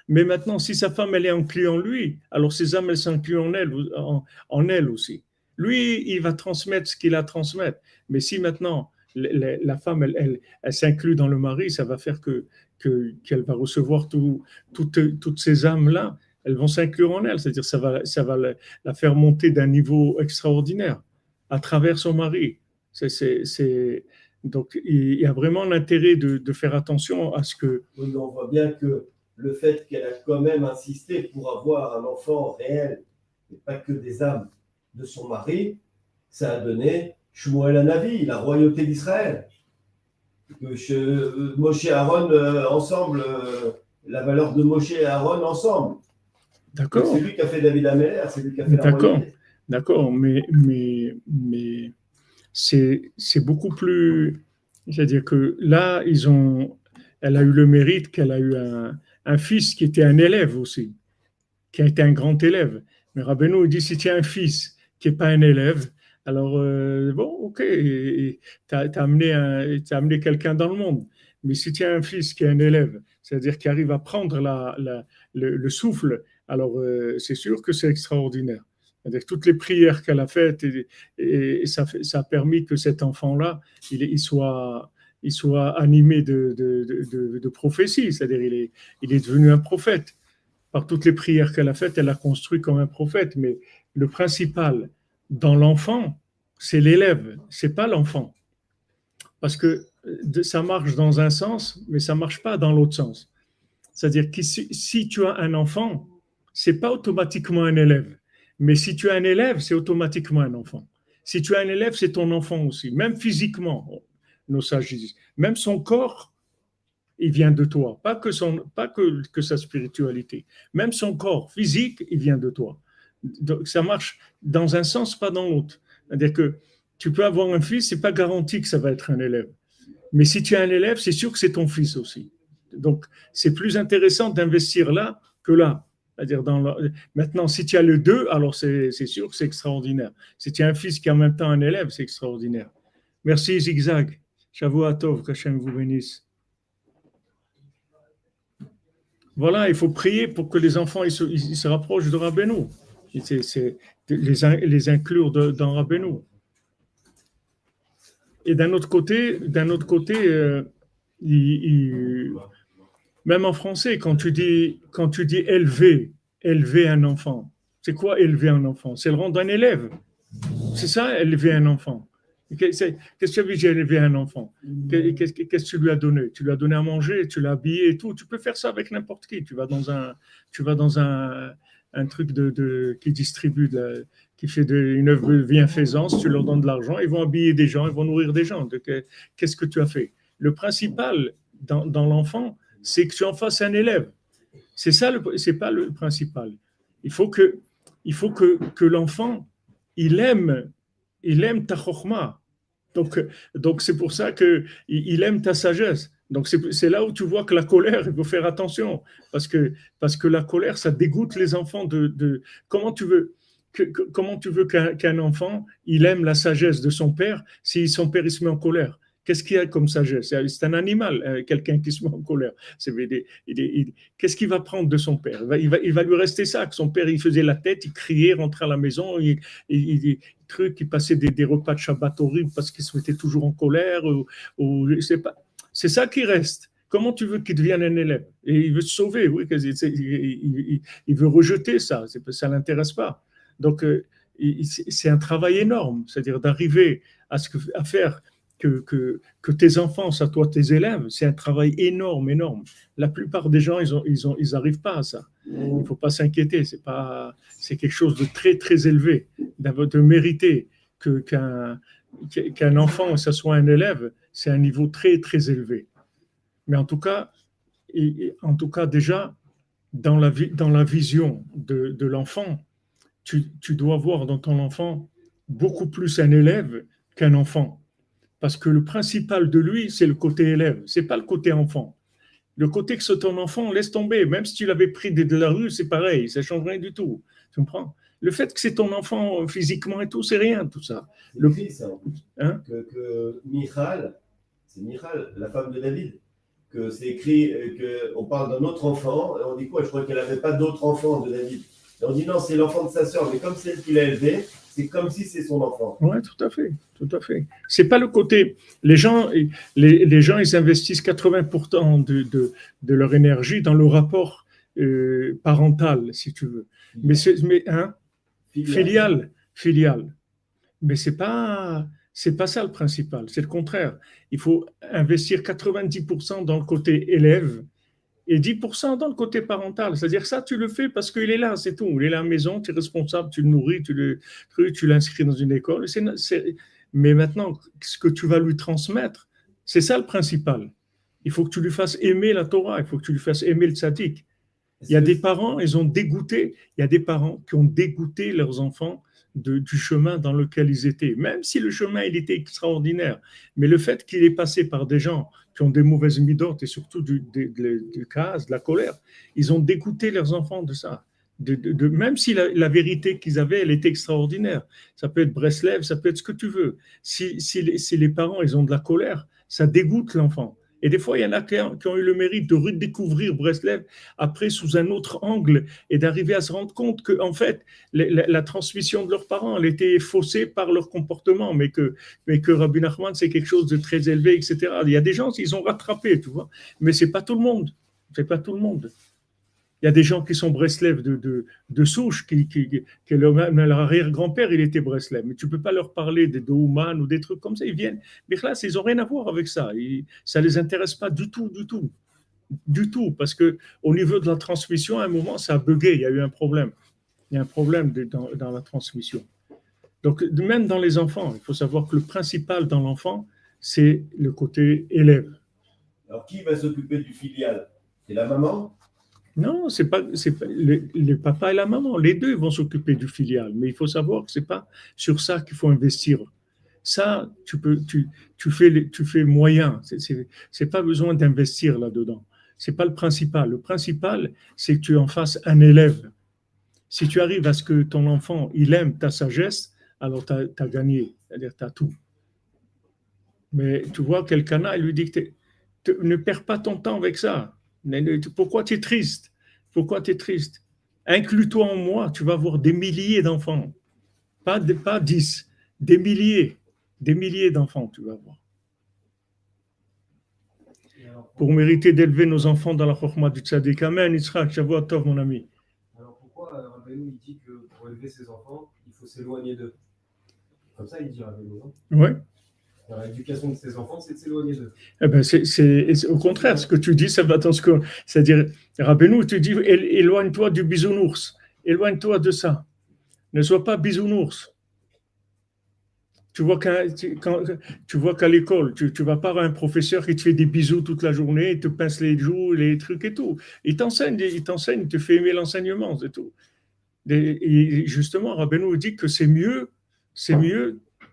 Mais maintenant, si sa femme, elle est inclue en lui, alors ses âmes, elles s'incluent en elle aussi. Lui, il va transmettre ce qu'il a à transmettre. Mais si maintenant, la femme, elle s'inclut dans le mari, ça va faire qu'elle va recevoir toutes ces âmes-là, elles vont s'inclure en elle. C'est-à-dire ça va la faire monter d'un niveau extraordinaire à travers son mari. Donc, il y a vraiment l'intérêt de faire attention à ce que... Oui, on voit bien que le fait qu'elle a quand même insisté pour avoir un enfant réel, et pas que des âmes de son mari, ça a donné Shmuel Hanavi, la royauté d'Israël. Moshe et Aaron ensemble, la valeur de Moshe et Aaron ensemble. D'accord. C'est lui qui a fait David Améler, c'est lui qui a fait la royauté. D'accord, mais c'est beaucoup plus... C'est-à-dire que là, elle a eu le mérite qu'elle a eu un fils qui était un élève aussi, qui a été un grand élève. Mais Rabbeinu dit, si tu as un fils qui n'est pas un élève, alors bon, ok, tu as amené quelqu'un dans le monde. Mais si tu as un fils qui est un élève, c'est-à-dire qui arrive à prendre le souffle, alors c'est sûr que c'est extraordinaire. C'est-à-dire que toutes les prières qu'elle a faites, et ça a permis que cet enfant-là, il soit animé de prophétie, c'est-à-dire il est devenu un prophète. Par toutes les prières qu'elle a faites, elle a construit comme un prophète. Mais le principal dans l'enfant, c'est l'élève, c'est pas l'enfant. Parce que ça marche dans un sens, mais ça marche pas dans l'autre sens. C'est-à-dire que si tu as un enfant, c'est pas automatiquement un élève. Mais si tu as un élève, c'est automatiquement un enfant. Si tu as un élève, c'est ton enfant aussi, même physiquement. Nos sages disent, même son corps, il vient de toi, pas que sa spiritualité, même son corps physique, il vient de toi. Donc, ça marche dans un sens, pas dans l'autre. C'est-à-dire que tu peux avoir un fils, c'est pas garanti que ça va être un élève. Mais si tu as un élève, c'est sûr que c'est ton fils aussi. Donc, c'est plus intéressant d'investir là que là. C'est-à-dire maintenant, si tu as le deux, alors c'est sûr que c'est extraordinaire. Si tu as un fils qui est en même temps un élève, c'est extraordinaire. Merci Zigzag. Shavua Tov, qu'Hachem vous bénisse. Voilà, il faut prier pour que les enfants ils se rapprochent de Rabbeinu. C'est les inclure dans Rabbeinu. Et d'un autre côté, même en français, quand tu dis élever un enfant, c'est quoi élever un enfant? C'est le rendre un élève. C'est ça, élever un enfant. Qu'est-ce que tu veux dire, élever un enfant? Qu'est-ce que tu lui as donné? Tu lui as donné à manger, tu l'as habillé et tout. Tu peux faire ça avec n'importe qui. Tu vas dans un truc qui distribue, qui fait une œuvre de bienfaisance, tu leur donnes de l'argent, ils vont habiller des gens, ils vont nourrir des gens. Qu'est-ce que tu as fait? Le principal dans l'enfant, c'est que tu en fasses un élève. C'est ça, c'est pas le principal. Il faut que l'enfant, il aime ta chokhma. Donc c'est pour ça qu'il aime ta sagesse. Donc c'est là où tu vois que la colère, il faut faire attention. Parce que la colère, ça dégoûte les enfants comment tu veux qu'un enfant, il aime la sagesse de son père si son père il se met en colère? Qu'est-ce qu'il y a comme sagesse? C'est un animal, quelqu'un qui se met en colère. Qu'est-ce qu'il va prendre de son père? Il va lui rester ça, que son père, il faisait la tête, il criait, rentrait à la maison, il passait des repas de Shabbat horribles parce qu'il se mettait toujours en colère. C'est ça qui reste. Comment tu veux qu'il devienne un élève? Et il veut se sauver, oui, il veut rejeter ça, ça ne l'intéresse pas. Donc, c'est un travail énorme, c'est-à-dire d'arriver à faire que tes enfants, ça toi tes élèves, c'est un travail énorme. La plupart des gens, ils arrivent pas à ça. Il ne faut pas s'inquiéter, c'est quelque chose de très, très élevé, de mériter qu'un enfant, que ce soit un élève, c'est un niveau très, très élevé. Mais en tout cas déjà, dans la vision de l'enfant, tu dois voir dans ton enfant beaucoup plus un élève qu'un enfant. Parce que le principal de lui, c'est le côté élève, c'est pas le côté enfant. Le côté que c'est ton enfant, laisse tomber. Même si tu l'avais pris de la rue, c'est pareil, ça ne change rien du tout. Tu comprends? Le fait que c'est ton enfant physiquement et tout, c'est rien, tout ça. C'est écrit, ça, hein? que Michal, c'est Michal, la femme de David, que c'est écrit qu'on parle d'un autre enfant, et on dit quoi? Je crois qu'elle n'avait pas d'autre enfant de David. Et on dit non, c'est l'enfant de sa sœur, mais comme c'est elle qui l'a élevé, c'est comme si c'est son enfant. Oui, tout à fait, tout à fait. C'est pas le côté. Les gens, ils investissent 80% de leur énergie dans le rapport parental, si tu veux. Mais filial. Mais c'est pas ça le principal. C'est le contraire. Il faut investir 90% dans le côté élève et 10% dans le côté parental. C'est-à-dire ça, tu le fais parce qu'il est là, c'est tout. Il est à la maison, tu es responsable, tu le nourris, tu l'inscris dans une école. Mais maintenant, ce que tu vas lui transmettre, c'est ça le principal. Il faut que tu lui fasses aimer la Torah, il faut que tu lui fasses aimer le tzaddik. Il y a des parents, il y a des parents qui ont dégoûté leurs enfants du chemin dans lequel ils étaient, même si le chemin il était extraordinaire. Mais le fait qu'il est passé par des gens qui ont des mauvaises midotes et surtout du casse, de la colère, ils ont dégoûté leurs enfants de ça. Même si la vérité qu'ils avaient, elle était extraordinaire. Ça peut être Breslev, ça peut être ce que tu veux. Si les parents, ils ont de la colère, ça dégoûte l'enfant. Et des fois, il y en a qui ont eu le mérite de redécouvrir Breslev après sous un autre angle et d'arriver à se rendre compte que, en fait, la transmission de leurs parents, elle était faussée par leur comportement, mais que Rabbi Nachman, c'est quelque chose de très élevé, etc. Il y a des gens, ils ont rattrapé, tu vois, mais c'est pas tout le monde. C'est pas tout le monde. Il y a des gens qui sont Breslev de souche, que leur arrière-grand-père, il était Breslev. Mais tu ne peux pas leur parler de Ouman ou des trucs comme ça. Ils viennent. Mais là, ils n'ont rien à voir avec ça. Ça ne les intéresse pas du tout, du tout. Du tout. Parce qu'au niveau de la transmission, à un moment, ça a bugué. Il y a eu un problème. Il y a un problème dans la transmission. Donc, même dans les enfants, il faut savoir que le principal dans l'enfant, c'est le côté élève. Alors, qui va s'occuper du filial? C'est la maman? Non, c'est pas le papa et la maman. Les deux vont s'occuper du filial, mais il faut savoir que c'est pas sur ça qu'il faut investir. Ça, tu fais moyen. C'est pas besoin d'investir là-dedans. C'est pas le principal. Le principal, c'est que tu en fasses un élève. Si tu arrives à ce que ton enfant, il aime ta sagesse, alors tu as gagné. C'est-à-dire, tu as tout. Mais tu vois, quelqu'un, il lui dit que ne perds pas ton temps avec ça. Pourquoi tu es triste? Pourquoi tu es triste? Inclus-toi en moi, tu vas avoir des milliers d'enfants. Pas 10, des milliers d'enfants tu vas avoir. Pour mériter d'élever nos enfants dans la chokhma du tzaddik. Amen, Yitzhak, Shavua Tov, mon ami. Alors pourquoi Rabbeinu dit que pour élever ses enfants, il faut s'éloigner d'eux? Comme ça, il dit Rabbeinu, non? Oui. L'éducation de ses enfants, c'est de s'éloigner d'eux. Eh ben c'est au contraire, ce que tu dis, ça va dans ce que. C'est-à-dire, Rabbeinu, tu dis, éloigne-toi du bisounours, éloigne-toi de ça. Ne sois pas bisounours. Tu vois qu'à l'école, tu vas pas avoir un professeur qui te fait des bisous toute la journée, il te pince les joues, les trucs et tout. Il t'enseigne, il te fait aimer l'enseignement, c'est tout. Et justement, Rabbeinu dit que c'est mieux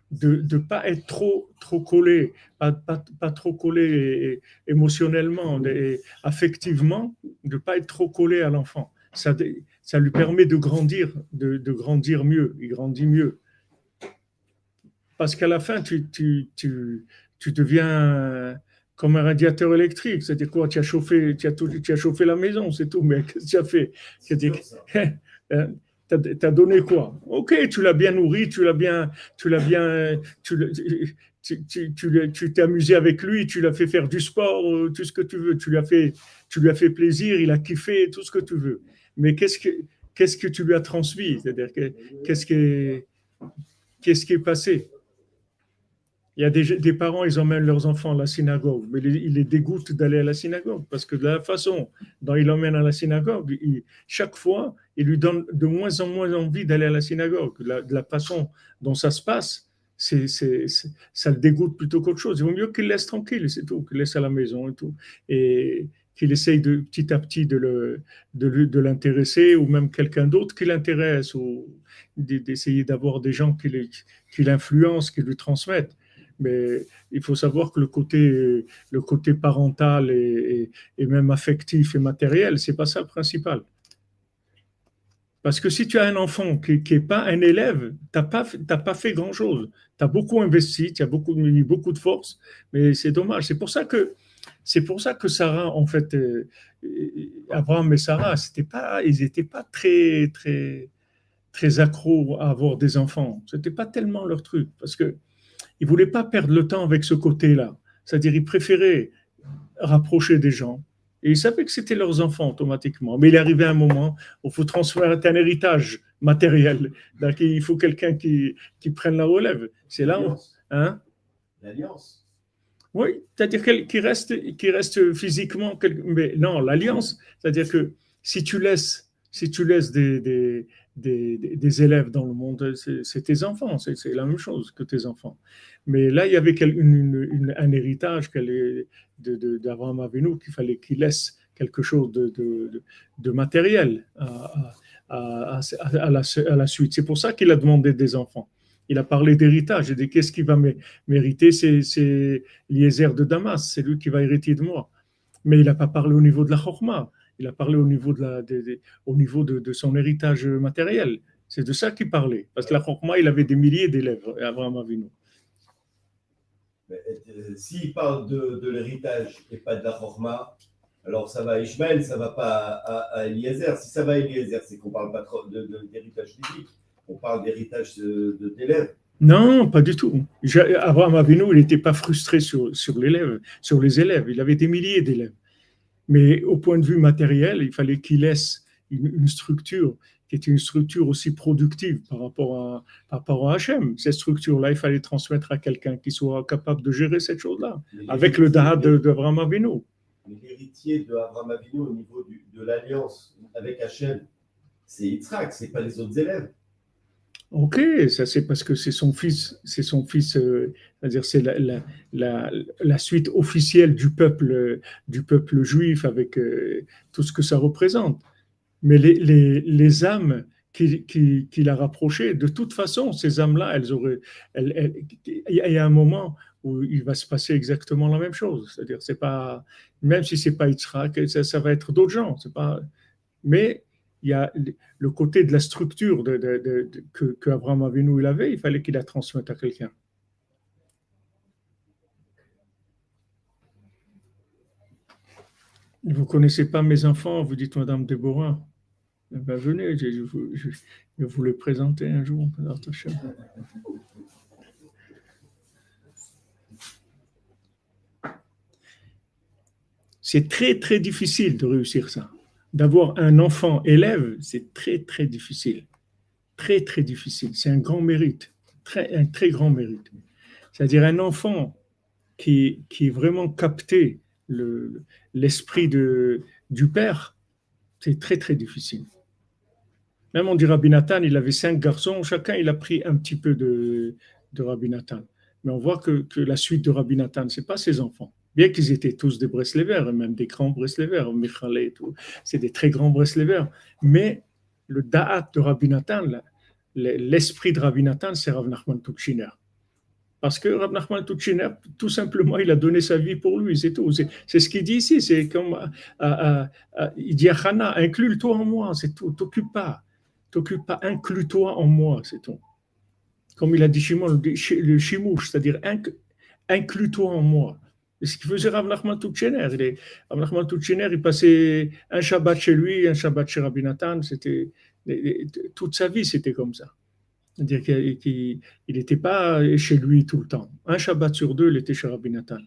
de ne pas être trop collé, pas trop collé émotionnellement et affectivement, de ne pas être trop collé à l'enfant. Ça lui permet de grandir mieux, il grandit mieux. Parce qu'à la fin, tu deviens comme un radiateur électrique. C'est-à-dire quoi? Tu as chauffé la maison, c'est tout. Mais qu'est-ce que tu as fait? T'as donné quoi? Ok, tu l'as bien nourri, tu t'es amusé avec lui, tu l'as fait faire du sport, tout ce que tu veux, tu lui as fait plaisir, il a kiffé, tout ce que tu veux. Mais qu'est-ce que tu lui as transmis? C'est-à-dire qu'est-ce qui est passé? Il y a des parents, ils emmènent leurs enfants à la synagogue, mais ils les dégoûtent d'aller à la synagogue parce que de la façon dont ils l'emmènent à la synagogue, chaque fois, ils lui donnent de moins en moins envie d'aller à la synagogue. De la façon dont ça se passe, ça le dégoûte plutôt qu'autre chose. Il vaut mieux qu'il le laisse tranquille, c'est tout, qu'il le laisse à la maison et tout. Et qu'il essaye petit à petit de l'intéresser, ou même quelqu'un d'autre qui l'intéresse, ou d'essayer d'avoir des gens qui l'influencent, qui lui transmettent. Mais il faut savoir que le côté parental et même affectif et matériel, c'est pas ça le principal. Parce que si tu as un enfant qui n'est pas un élève, tu n'as pas fait grand-chose. Tu as beaucoup investi, tu as mis beaucoup de force, mais c'est dommage. C'est pour ça que Sarah, en fait, Abraham et Sarah, ils n'étaient pas très, très, très accros à avoir des enfants. Ce n'était pas tellement leur truc, parce qu'ils ne voulaient pas perdre le temps avec ce côté-là. C'est-à-dire, ils préféraient rapprocher des gens. Et ils savaient que c'était leurs enfants automatiquement. Mais il est arrivé un moment où il faut transmettre un héritage matériel. Donc, il faut quelqu'un qui prenne la relève. C'est là où... Hein? L'alliance. Oui, c'est-à-dire qui reste physiquement... Mais non, l'alliance, c'est-à-dire que si tu laisses des élèves dans le monde, c'est tes enfants, c'est la même chose que tes enfants. Mais là, il y avait un héritage d'Abraham Avinu qu'il fallait qu'il laisse quelque chose de matériel à la suite. C'est pour ça qu'il a demandé des enfants. Il a parlé d'héritage. Il a dit, qu'est-ce qui va mériter? C'est Eliezer de Damas, c'est lui qui va hériter de moi. Mais il n'a pas parlé au niveau de la chorma. Il a parlé au niveau de son héritage matériel. C'est de ça qu'il parlait. Parce que la chorma, il avait des milliers d'élèves, Abraham Avinu. S'il parle de l'héritage et pas de la chorma, alors ça va à Ishmaël, ça ne va pas à Eliezer. Si ça va à Eliezer, c'est qu'on ne parle pas d'héritage physique, on parle d'héritage d'élèves. Non, pas du tout. Abraham Avinu, il n'était pas frustré sur les élèves. Il avait des milliers d'élèves. Mais au point de vue matériel, il fallait qu'il laisse une structure qui était une structure aussi productive par rapport à Hachem. Cette structure-là, il fallait transmettre à quelqu'un qui soit capable de gérer cette chose-là, avec le Dahat d'Abraham Avinu. Mais l'héritier d'Abraham Avinu au niveau de l'alliance avec Hachem, c'est Yitzhak, ce n'est pas les autres élèves. Ok, ça c'est parce que c'est son fils, c'est-à-dire c'est la suite officielle du peuple juif avec tout ce que ça représente. Mais les âmes qu'il a rapprochées, de toute façon, ces âmes-là, il y a un moment où il va se passer exactement la même chose. C'est-à-dire, c'est pas, même si c'est pas Yitzhak, ça va être d'autres gens. C'est pas, mais il y a le côté de la structure que Abraham Avinu il avait, il fallait qu'il la transmette à quelqu'un. Vous ne connaissez pas mes enfants, vous dites Madame Déborah. Eh ben, venez, je vais vous les présenter un jour. C'est très, très difficile de réussir ça. D'avoir un enfant élève, c'est très, très difficile. Très, très difficile. C'est un grand mérite. Un très grand mérite. C'est-à-dire un enfant qui est vraiment capté l'esprit du père, c'est très, très difficile. Même on dit Rabbi Nathan, il avait 5 garçons, chacun il a pris un petit peu de Rabbi Nathan. Mais on voit que la suite de Rabbi Nathan, ce n'est pas ses enfants. Bien qu'ils étaient tous des Breslevers, même des grands Breslevers, Michal et tout, c'est des très grands Breslevers. Mais le Da'at de Rabbi Nathan, l'esprit de Rabbi Nathan, c'est Rav Nachman Tuchiner. Parce que Rav Nachman Tuchiner, tout simplement, il a donné sa vie pour lui, c'est tout. C'est ce qu'il dit ici, c'est comme, il dit à Hana, inclus-toi en moi, c'est tout, t'occupe pas, inclus-toi en moi, c'est tout. Comme il a dit Shimon, le Shimouch, c'est-à-dire inclus-toi en moi. Et ce qu'il faisait Rav Nachman Tuchiner. Rav Nachman Tuchiner, il passait un Shabbat chez lui, un Shabbat chez Rabbi Nathan, toute sa vie, c'était comme ça. C'est-à-dire qu'il n'était pas chez lui tout le temps. Un Shabbat sur 2, il était chez Rabbi Nathan.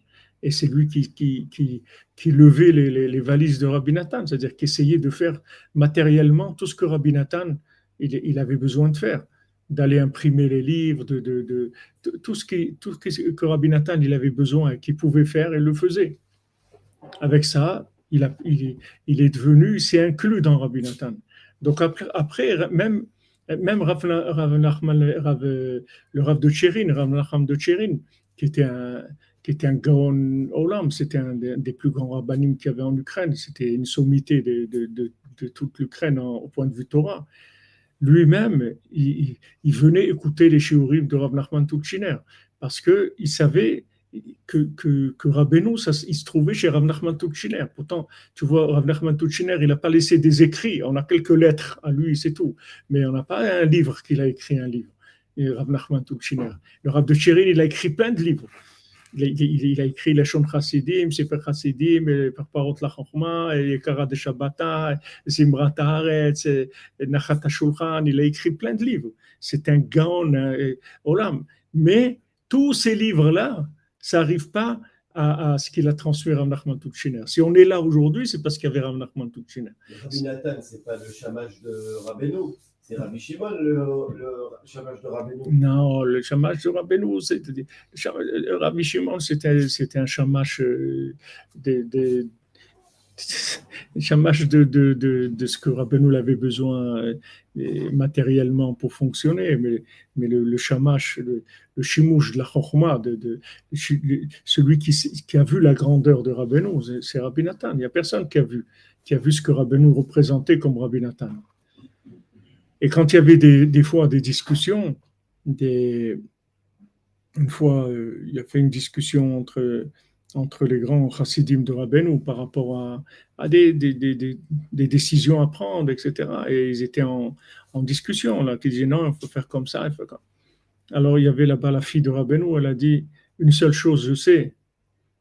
Et c'est lui qui levait les valises de Rabbi Nathan, c'est-à-dire qui essayait de faire matériellement tout ce que Rabbi Nathan il avait besoin de faire, d'aller imprimer les livres, tout ce que Rabbi Nathan il avait besoin et qu'il pouvait faire, il le faisait. Avec ça, il est devenu, il s'est inclus dans Rabbi Nathan. Donc après même Même Rav Nachman, le Rav de Tchérin, Rav Nachman de Tchérin, qui était un Gaon Olam, c'était un des plus grands rabbinim qu'il y avait en Ukraine, c'était une sommité de toute l'Ukraine au point de vue Torah. Lui-même, il venait écouter les shiurim de Rav Nachman Tuchiner parce qu'il savait que Rabbeinu, il se trouvait chez Rav Nachman Tuchiner. Pourtant, tu vois, Rav Nachman Tuchiner, il n'a pas laissé des écrits, on a quelques lettres à lui, c'est tout. Mais on n'a pas un livre qu'il a écrit, un livre. Et Rav Nachman Tuchiner. Le Rav de Tchérin, il a écrit plein de livres. Il a écrit les Shon Chassidim, Sefer Chassidim, Parparot la Chokma, Kara de Shabbata, Zimrat Haaretz, Nachat HaShulchan. Il a écrit plein de livres. C'est un Gaon Olam. Mais tous ces livres-là, ça n'arrive pas à ce qu'il a transmis Rav Nachman Tuchiner. Si on est là aujourd'hui, c'est parce qu'il y avait Rav Nachman Tuchiner. Rabbi Nathan, ce n'est pas le chamage de Rabbeinu. C'est Rabbi Shimon, le chamage de Rabbeinu. Non, le chamage de Rabbeinu, Rabbi Shimon, c'était un chamage chamage de ce que Rabbeinu avait besoin matériellement pour fonctionner, mais le chamash, le chimouche de la chokhma, celui qui a vu la grandeur de Rabbeinu, c'est Rabbi Nathan. Il n'y a personne qui a vu ce que Rabbeinu représentait comme Rabbi Nathan. Et quand il y avait des fois des discussions, une fois, il y a fait une discussion entre les grands chassidim de Rabbeinu par rapport à des décisions à prendre, etc. Et ils étaient en discussion, là, qui disaient non, il faut faire comme ça, il faut comme... Alors il y avait là-bas la fille de Rabbeinu, elle a dit, une seule chose je sais,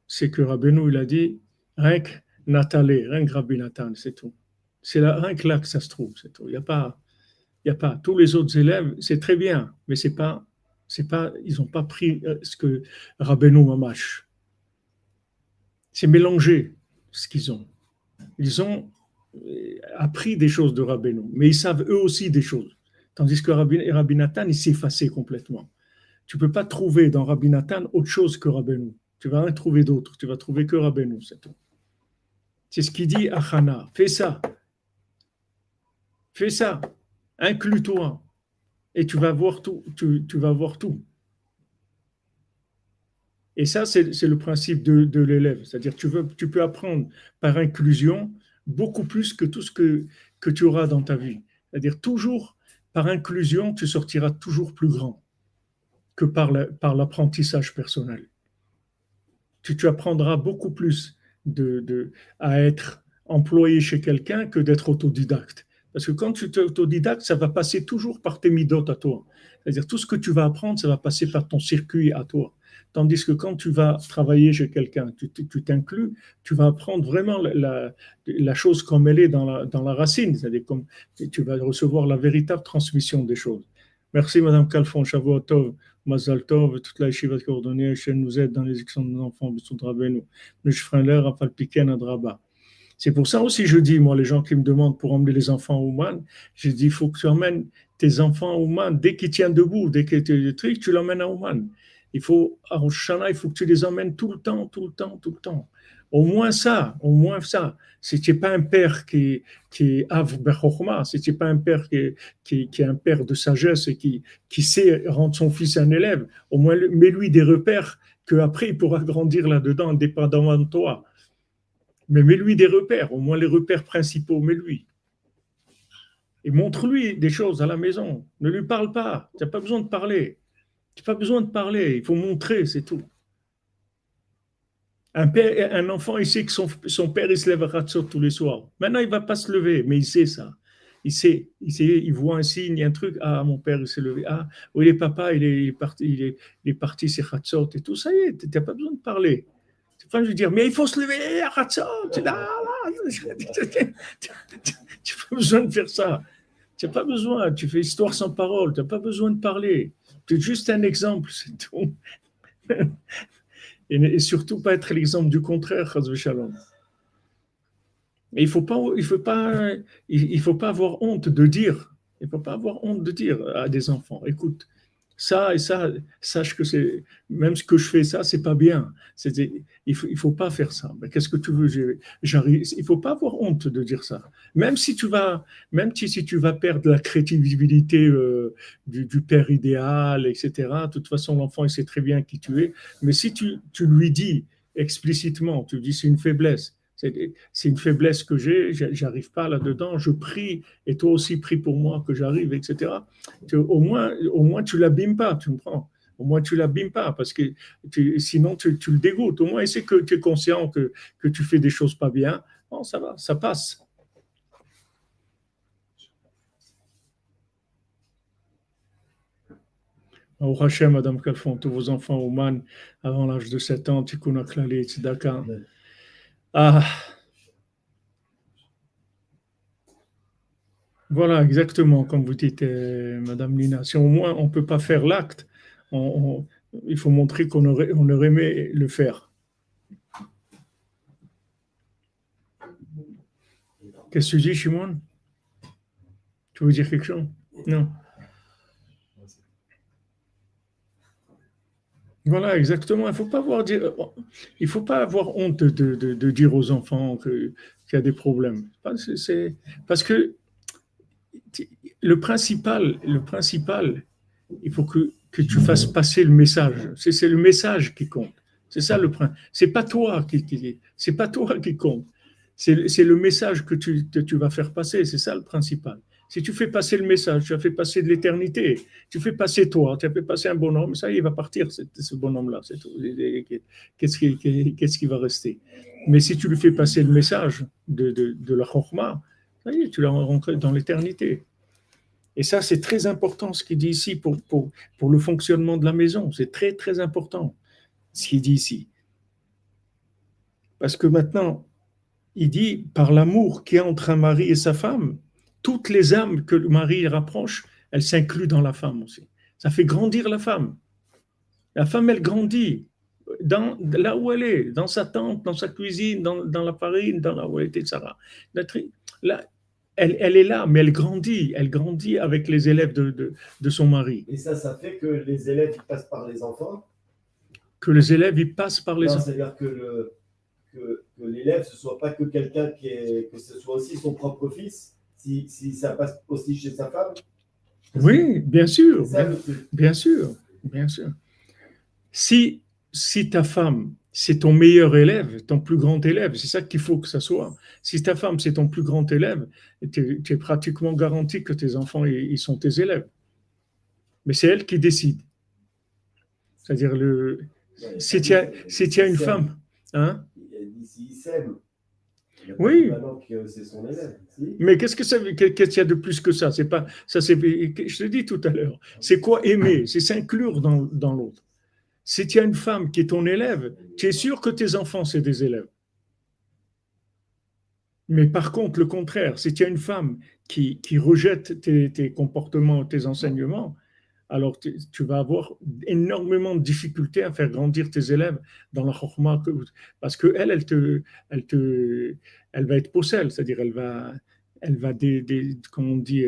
c'est que Rabbeinu, il a dit, rien que Nathalie, rien que Rabbi Nathan, c'est tout. C'est là, rien que là que ça se trouve, c'est tout. Il n'y a pas tous les autres élèves, c'est très bien, mais c'est pas, ils n'ont pas pris ce que Rabbeinu Mamash. C'est mélangé ce qu'ils ont. Ils ont appris des choses de Rabbeinu, mais ils savent eux aussi des choses. Tandis que Rabbi Nathan, il s'est effacé complètement. Tu ne peux pas trouver dans Rabbi Nathan autre chose que Rabbeinu. Tu ne vas rien trouver d'autre. Tu vas trouver que Rabbeinu, c'est tout. C'est ce qu'il dit à Hana. Fais ça. Fais ça. Inclus-toi. Et tu vas voir tout. Tu vas voir tout. Et ça, c'est le principe de l'élève. C'est-à-dire tu peux apprendre par inclusion beaucoup plus que tout ce que tu auras dans ta vie. C'est-à-dire toujours, par inclusion, tu sortiras toujours plus grand que par l'apprentissage personnel. Tu apprendras beaucoup plus à être employé chez quelqu'un que d'être autodidacte. Parce que quand tu es autodidacte, ça va passer toujours par tes midotes à toi. C'est-à-dire tout ce que tu vas apprendre, ça va passer par ton circuit à toi. Tandis que quand tu vas travailler chez quelqu'un, tu t'inclus, tu vas apprendre vraiment la chose comme elle est dans la racine. C'est-à-dire comme tu vas recevoir la véritable transmission des choses. Merci Madame Kalfon, Shavuot Tov, Mazal Tov, toute la yeshiva coordonnée, elle nous aide dans les actions de nos enfants, B'Sud Rabbeinu, le Shfrinler, Rafal Piken, Adraba. C'est pour ça aussi, je dis, moi, les gens qui me demandent pour emmener les enfants au Ouman, je dis, il faut que tu emmènes tes enfants au Ouman. Dès qu'ils tiennent debout, dès qu'ils te truc, tu l'emmènes à Ouman. Il faut, à Rosh Hashanah, il faut que tu les emmènes tout le temps, tout le temps, tout le temps. Au moins ça. Si tu n'es pas un père qui est Av Bechokma, si tu n'es pas un père qui est un père de sagesse et qui sait rendre son fils un élève, au moins mets-lui des repères qu'après il pourra grandir là-dedans, indépendamment de toi. Mais mets-lui des repères, au moins les repères principaux, mets-lui. Et montre-lui des choses à la maison. Ne lui parle pas, tu n'as pas besoin de parler. Tu n'as pas besoin de parler, il faut montrer, c'est tout. Un enfant, il sait que son père, il se lève à Ratzot tous les soirs. Maintenant, il ne va pas se lever, mais il sait ça. Il voit un signe, il y a un truc. Ah, mon père, il s'est levé. Ah, oui, les papas, il est parti, c'est Ratzot et tout. Ça y est, tu n'as pas besoin de parler. C'est pas de lui dire, mais il faut se lever à Ratzot. Tu n'as pas besoin de faire ça. Tu n'as pas besoin. Tu fais histoire sans parole. Tu n'as pas besoin de parler. C'est juste un exemple, c'est tout. Et surtout pas être l'exemple du contraire, Chas v'Shalom. Mais il faut pas avoir honte de dire. Il faut pas avoir honte de dire à des enfants, écoute, ça et ça, sache que c'est, même ce que je fais, ça, c'est pas bien. Il faut pas faire ça. Mais qu'est-ce que tu veux? J'arrive, il faut pas avoir honte de dire ça. Même si tu vas perdre la crédibilité du père idéal, etc. De toute façon, l'enfant, il sait très bien qui tu es. Mais si tu lui dis explicitement, tu dis c'est une faiblesse. C'est une faiblesse que j'ai, j'arrive pas là-dedans, je prie, et toi aussi prie pour moi que j'arrive, etc. Au moins, tu l'abîmes pas, tu me prends. Au moins, tu l'abîmes pas, parce que sinon, tu le dégoûtes. Au moins, c'est que tu es conscient que tu fais des choses pas bien. Bon, ça va, ça passe. Au Hachem, Madame Calfon, tous vos enfants, Oman, avant l'âge de 7 ans, Tikkun HaKlali, Tzedaka. Ah, voilà, exactement, comme vous dites, Madame Lina. Si au moins on ne peut pas faire l'acte, il faut montrer qu'on aurait aimé le faire. Qu'est-ce que tu dis, Shimon? Tu veux dire quelque chose? Non. Voilà, exactement. Il faut pas avoir honte de dire aux enfants qu'il y a des problèmes. Parce que le principal, il faut que tu fasses passer le message. C'est le message qui compte. C'est ça le principe. C'est pas toi c'est pas toi qui compte. C'est le message que tu vas faire passer. C'est ça le principal. Si tu fais passer le message, tu as fait passer de l'éternité, tu fais passer toi, tu as fait passer un bonhomme, ça, il va partir, ce bonhomme-là, c'est tout. Qu'est-ce qui va rester? Mais si tu lui fais passer le message de la Chokhmah, ça y est, tu l'as rentré dans l'éternité. Et ça, c'est très important ce qu'il dit ici pour le fonctionnement de la maison. C'est très, très important ce qu'il dit ici. Parce que maintenant, il dit, par l'amour qu'il y a entre un mari et sa femme, toutes les âmes que le mari rapproche, elles s'incluent dans la femme aussi. Ça fait grandir la femme. La femme, elle grandit là où elle est, dans sa tente, dans sa cuisine, dans la farine, dans la où elle était, Sarah. Là, elle est là, mais elle grandit avec les élèves de son mari. Et ça fait que les élèves ils passent par les enfants? Que les élèves, ils passent par les enfants. C'est-à-dire que l'élève, ce ne soit pas que quelqu'un que ce soit aussi son propre fils, si ça passe aussi chez sa femme? Oui, bien sûr, bien sûr. Si ta femme, c'est ton meilleur élève, ton plus grand élève, c'est ça qu'il faut que ça soit. Si ta femme, c'est ton plus grand élève, tu es pratiquement garanti que tes enfants, ils sont tes élèves. Mais c'est elle qui décide. C'est-à-dire, si tu as une femme, hein? S'il s'aime. Oui. C'est son élève. Si. Mais qu'est-ce qu'il y a de plus que ça? C'est pas ça. Je te dis tout à l'heure. C'est quoi aimer? C'est s'inclure dans l'autre. Si tu as une femme qui est ton élève, tu es sûr que tes enfants c'est des élèves. Mais par contre, le contraire, si tu as une femme qui rejette tes comportements, tes enseignements, alors tu vas avoir énormément de difficultés à faire grandir tes élèves dans la chokhmah, parce qu'elle va être possède, c'est-à-dire elle va comme on dit.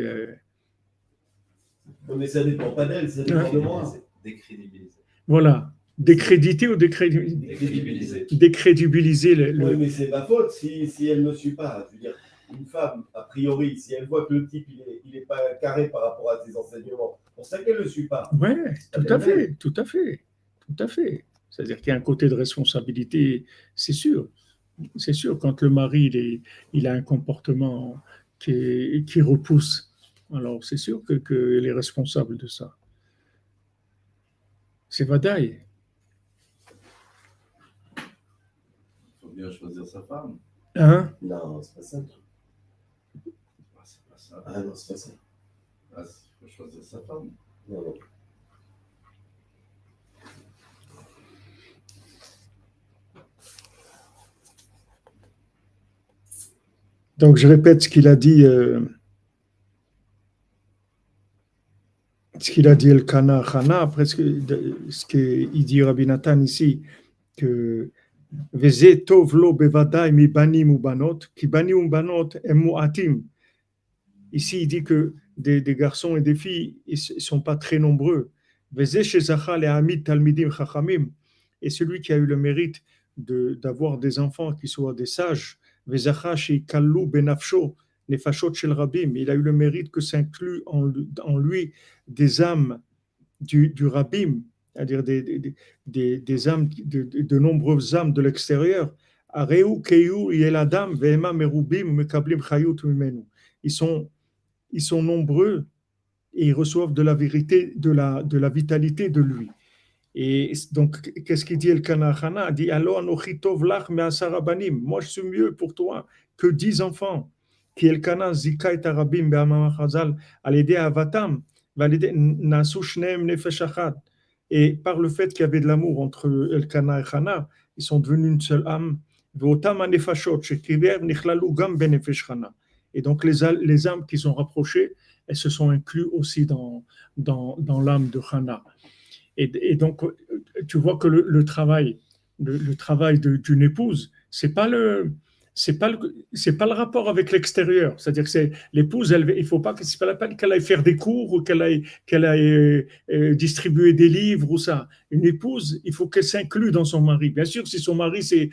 Mais ça ne dépend pas d'elle, ça dépend de moi. Décrédibiliser. Voilà. Décréditer ou décrédibiliser? Décrédibiliser. Oui, mais c'est ma faute si elle ne me suit pas. Je veux dire, une femme, a priori, si elle voit que le type, il n'est pas carré par rapport à ses enseignements, c'est pour ça qu'elle ne le suit pas. Oui, tout à fait. C'est-à-dire qu'il y a un côté de responsabilité, c'est sûr. C'est sûr, quand le mari, il a un comportement qui repousse, alors c'est sûr qu'elle est responsable de ça. C'est vadaï. Il faut bien choisir sa femme. Hein? Non, c'est pas ça. C'est pas ça. Ah non, c'est pas ça. Il faut choisir sa femme. Non. Donc je répète ce qu'il a dit. Ce qu'il a dit El Kana Chana, après ce qu'il dit Rabbi Nathan ici, que Veze tov lo bevadai mi banim ou banot, ki banim ou banot em mu'atim. Ici, il dit que des garçons et des filles, ils ne sont pas très nombreux. Et celui qui a eu le mérite d'avoir des enfants qui soient des sages, il a eu le mérite que s'inclut en lui des âmes du rabbim, c'est-à-dire des âmes, de nombreuses âmes de l'extérieur. Ils sont nombreux et ils reçoivent de la vérité, de la vitalité de lui. Et donc, qu'est-ce qu'il dit El Kanahana? Il dit Allo anochi tov lach me'asar rabanim. Moi, je suis mieux pour toi que 10 enfants. Qui El Kana zika et arabim be'amam chazal al-yedei avatam v'al-yedei nasu shneim nefesh achad. Et par le fait qu'il y avait de l'amour entre El Kana et Hana, ils sont devenus une seule âme. Ve'otam hanefashot shekiver nichlalu gam benefesh Hana. Et donc, les âmes qui sont rapprochées, elles se sont incluses aussi dans l'âme de Hana. Et donc, tu vois que le travail d'une épouse, c'est pas le rapport avec l'extérieur. C'est-à-dire que c'est l'épouse, il faut pas, c'est pas la peine qu'elle aille faire des cours ou qu'elle aille distribuer des livres ou ça. Une épouse, il faut qu'elle s'inclue dans son mari. Bien sûr, si son mari c'est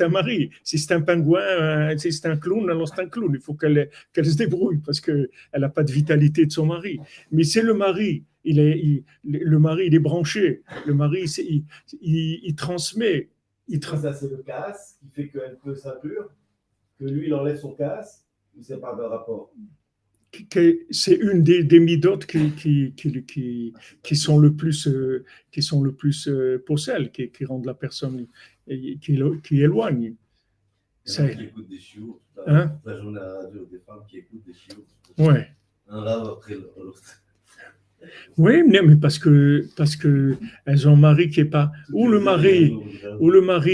un mari, si c'est un pingouin, si c'est un clown, alors c'est un clown. Il faut qu'elle se débrouille parce que elle n'a pas de vitalité de son mari. Mais c'est le mari. Le mari, il est branché. Le mari, il transmet. Ça, c'est le casse qui fait qu'elle peut s'inclure, que lui, il enlève son casse, ou c'est pas de rapport? C'est une des midotes qui sont le plus possèles, qui rendent la personne, qui éloignent. Qui écoutent des chiots. Hein? La journée à la radio, des femmes qui écoutent des chiots. Ouais. Un rave après l'autre. Oui, mais parce que elles ont un mari qui est pas, ou le mari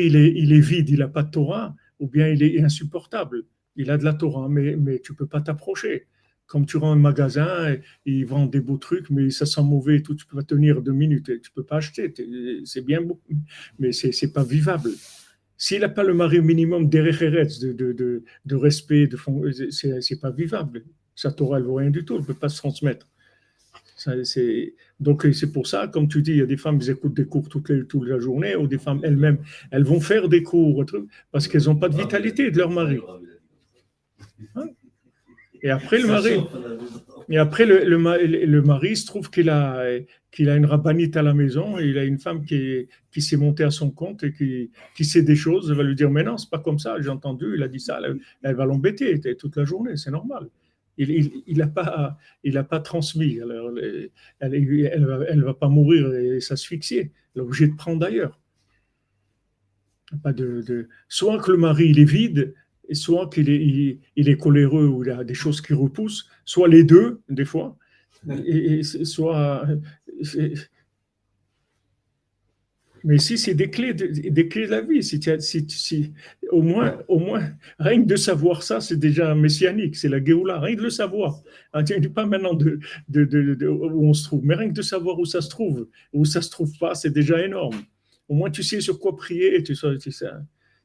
il est vide, il n'a pas de Torah, ou bien il est insupportable. Il a de la Torah, mais tu peux pas t'approcher. Comme tu rends un magasin, ils vendent des beaux trucs, mais ça sent mauvais et tout, tu peux pas tenir 2 minutes, tu peux pas acheter. C'est bien beau, mais c'est pas vivable. S'il n'a pas le mari minimum d'Eretz, de respect, c'est pas vivable. Sa Torah, elle vaut rien du tout, elle peut pas se transmettre. Donc c'est pour ça, comme tu dis, il y a des femmes qui écoutent des cours toute la journée, ou des femmes elles-mêmes, elles vont faire des cours parce qu'elles n'ont pas de vitalité de leur mari. Hein? Et après le mari se trouve qu'il a une rabbinite à la maison, et il a une femme qui s'est montée à son compte et qui sait des choses. Elle va lui dire mais non, c'est pas comme ça, j'ai entendu, il a dit ça, elle va l'embêter toute la journée, c'est normal. Il n'a pas transmis. Alors, elle va pas mourir et s'asphyxier. Elle est obligée de prendre ailleurs. Soit que le mari il est vide, et soit qu'il est coléreux ou il a des choses qui repoussent, soit les deux, des fois, et soit. Mais ici, c'est des clés de la vie. Si, au moins, rien que de savoir ça, c'est déjà messianique, c'est la Géoula, rien que de le savoir. Pas maintenant où on se trouve, mais rien que de savoir où ça se trouve pas, c'est déjà énorme. Au moins, tu sais sur quoi prier, tu sais.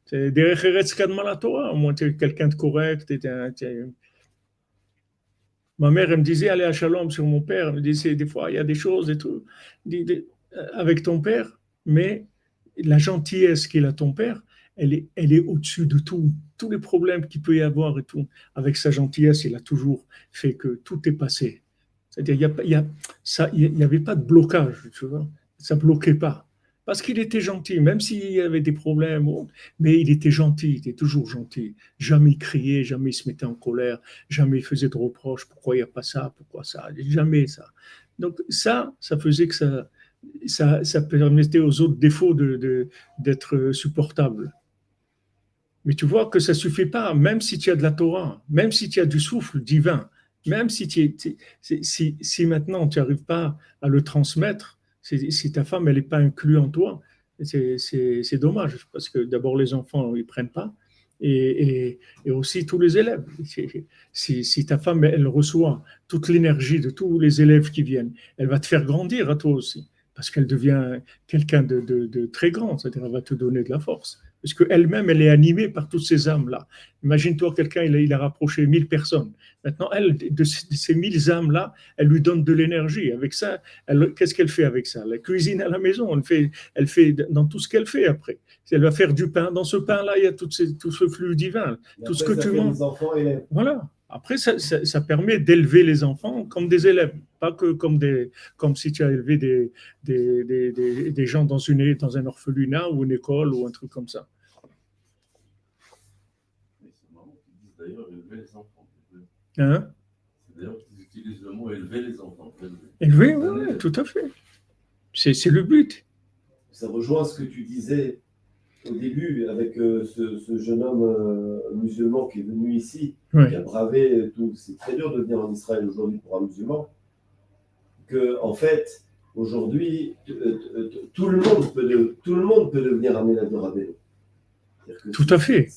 C'est derrière Eretz Kadma la Torah, au moins, tu es quelqu'un de correct. Ma mère, elle me disait, allez à Shalom sur mon père. Elle me disait, des fois, il y a des choses et tout. Avec ton père, mais la gentillesse qu'il a ton père, elle est au-dessus de tout. Tous les problèmes qu'il peut y avoir et tout. Avec sa gentillesse, il a toujours fait que tout est passé. C'est-à-dire, il n'y avait pas de blocage, tu vois. Ça ne bloquait pas. Parce qu'il était gentil, même s'il y avait des problèmes, mais il était gentil, il était toujours gentil. Jamais il criait, jamais il se mettait en colère, jamais il faisait de reproches. Pourquoi il n'y a pas ça, pourquoi ça, jamais ça. Donc ça faisait que ça permettait aux autres défauts d'être supportables. Mais tu vois que ça ne suffit pas, même si tu as de la Torah, même si tu as du souffle divin, même si maintenant tu n'arrives pas à le transmettre, si ta femme elle n'est pas inclue en toi, c'est dommage, parce que d'abord les enfants ils ne prennent pas, et aussi tous les élèves. Si ta femme elle reçoit toute l'énergie de tous les élèves qui viennent, elle va te faire grandir à toi aussi. Parce qu'elle devient quelqu'un de très grand, c'est-à-dire elle va te donner de la force. parce qu'elle-même, elle est animée par toutes ces âmes-là. Imagine-toi quelqu'un, il a rapproché 1000 personnes. Maintenant, elle, de ces 1000 âmes-là, elle lui donne de l'énergie. Avec ça, qu'est-ce qu'elle fait avec ça? Elle cuisine à la maison, elle fait dans tout ce qu'elle fait après. Elle va faire du pain. Dans ce pain-là, il y a tout ce flux divin. Et Tout ce après, que ça tu fait manges. des enfants élèves. Voilà. Après, ça permet d'élever les enfants comme des élèves, pas que comme si tu as élevé des gens dans un orphelinat ou une école ou un truc comme ça. C'est marrant qu'ils disent d'ailleurs élever les enfants. Hein? C'est d'ailleurs qu'ils utilisent le mot élever les enfants. Élever, oui, tout à fait. C'est le but. Ça rejoint ce que tu disais au début avec ce jeune homme musulman qui est venu ici, Oui. qui a bravé tout. C'est très dur de venir en Israël aujourd'hui pour un musulman. Que, en fait, aujourd'hui, tout le monde peut devenir un élève de Rabbeinu. Tout à fait.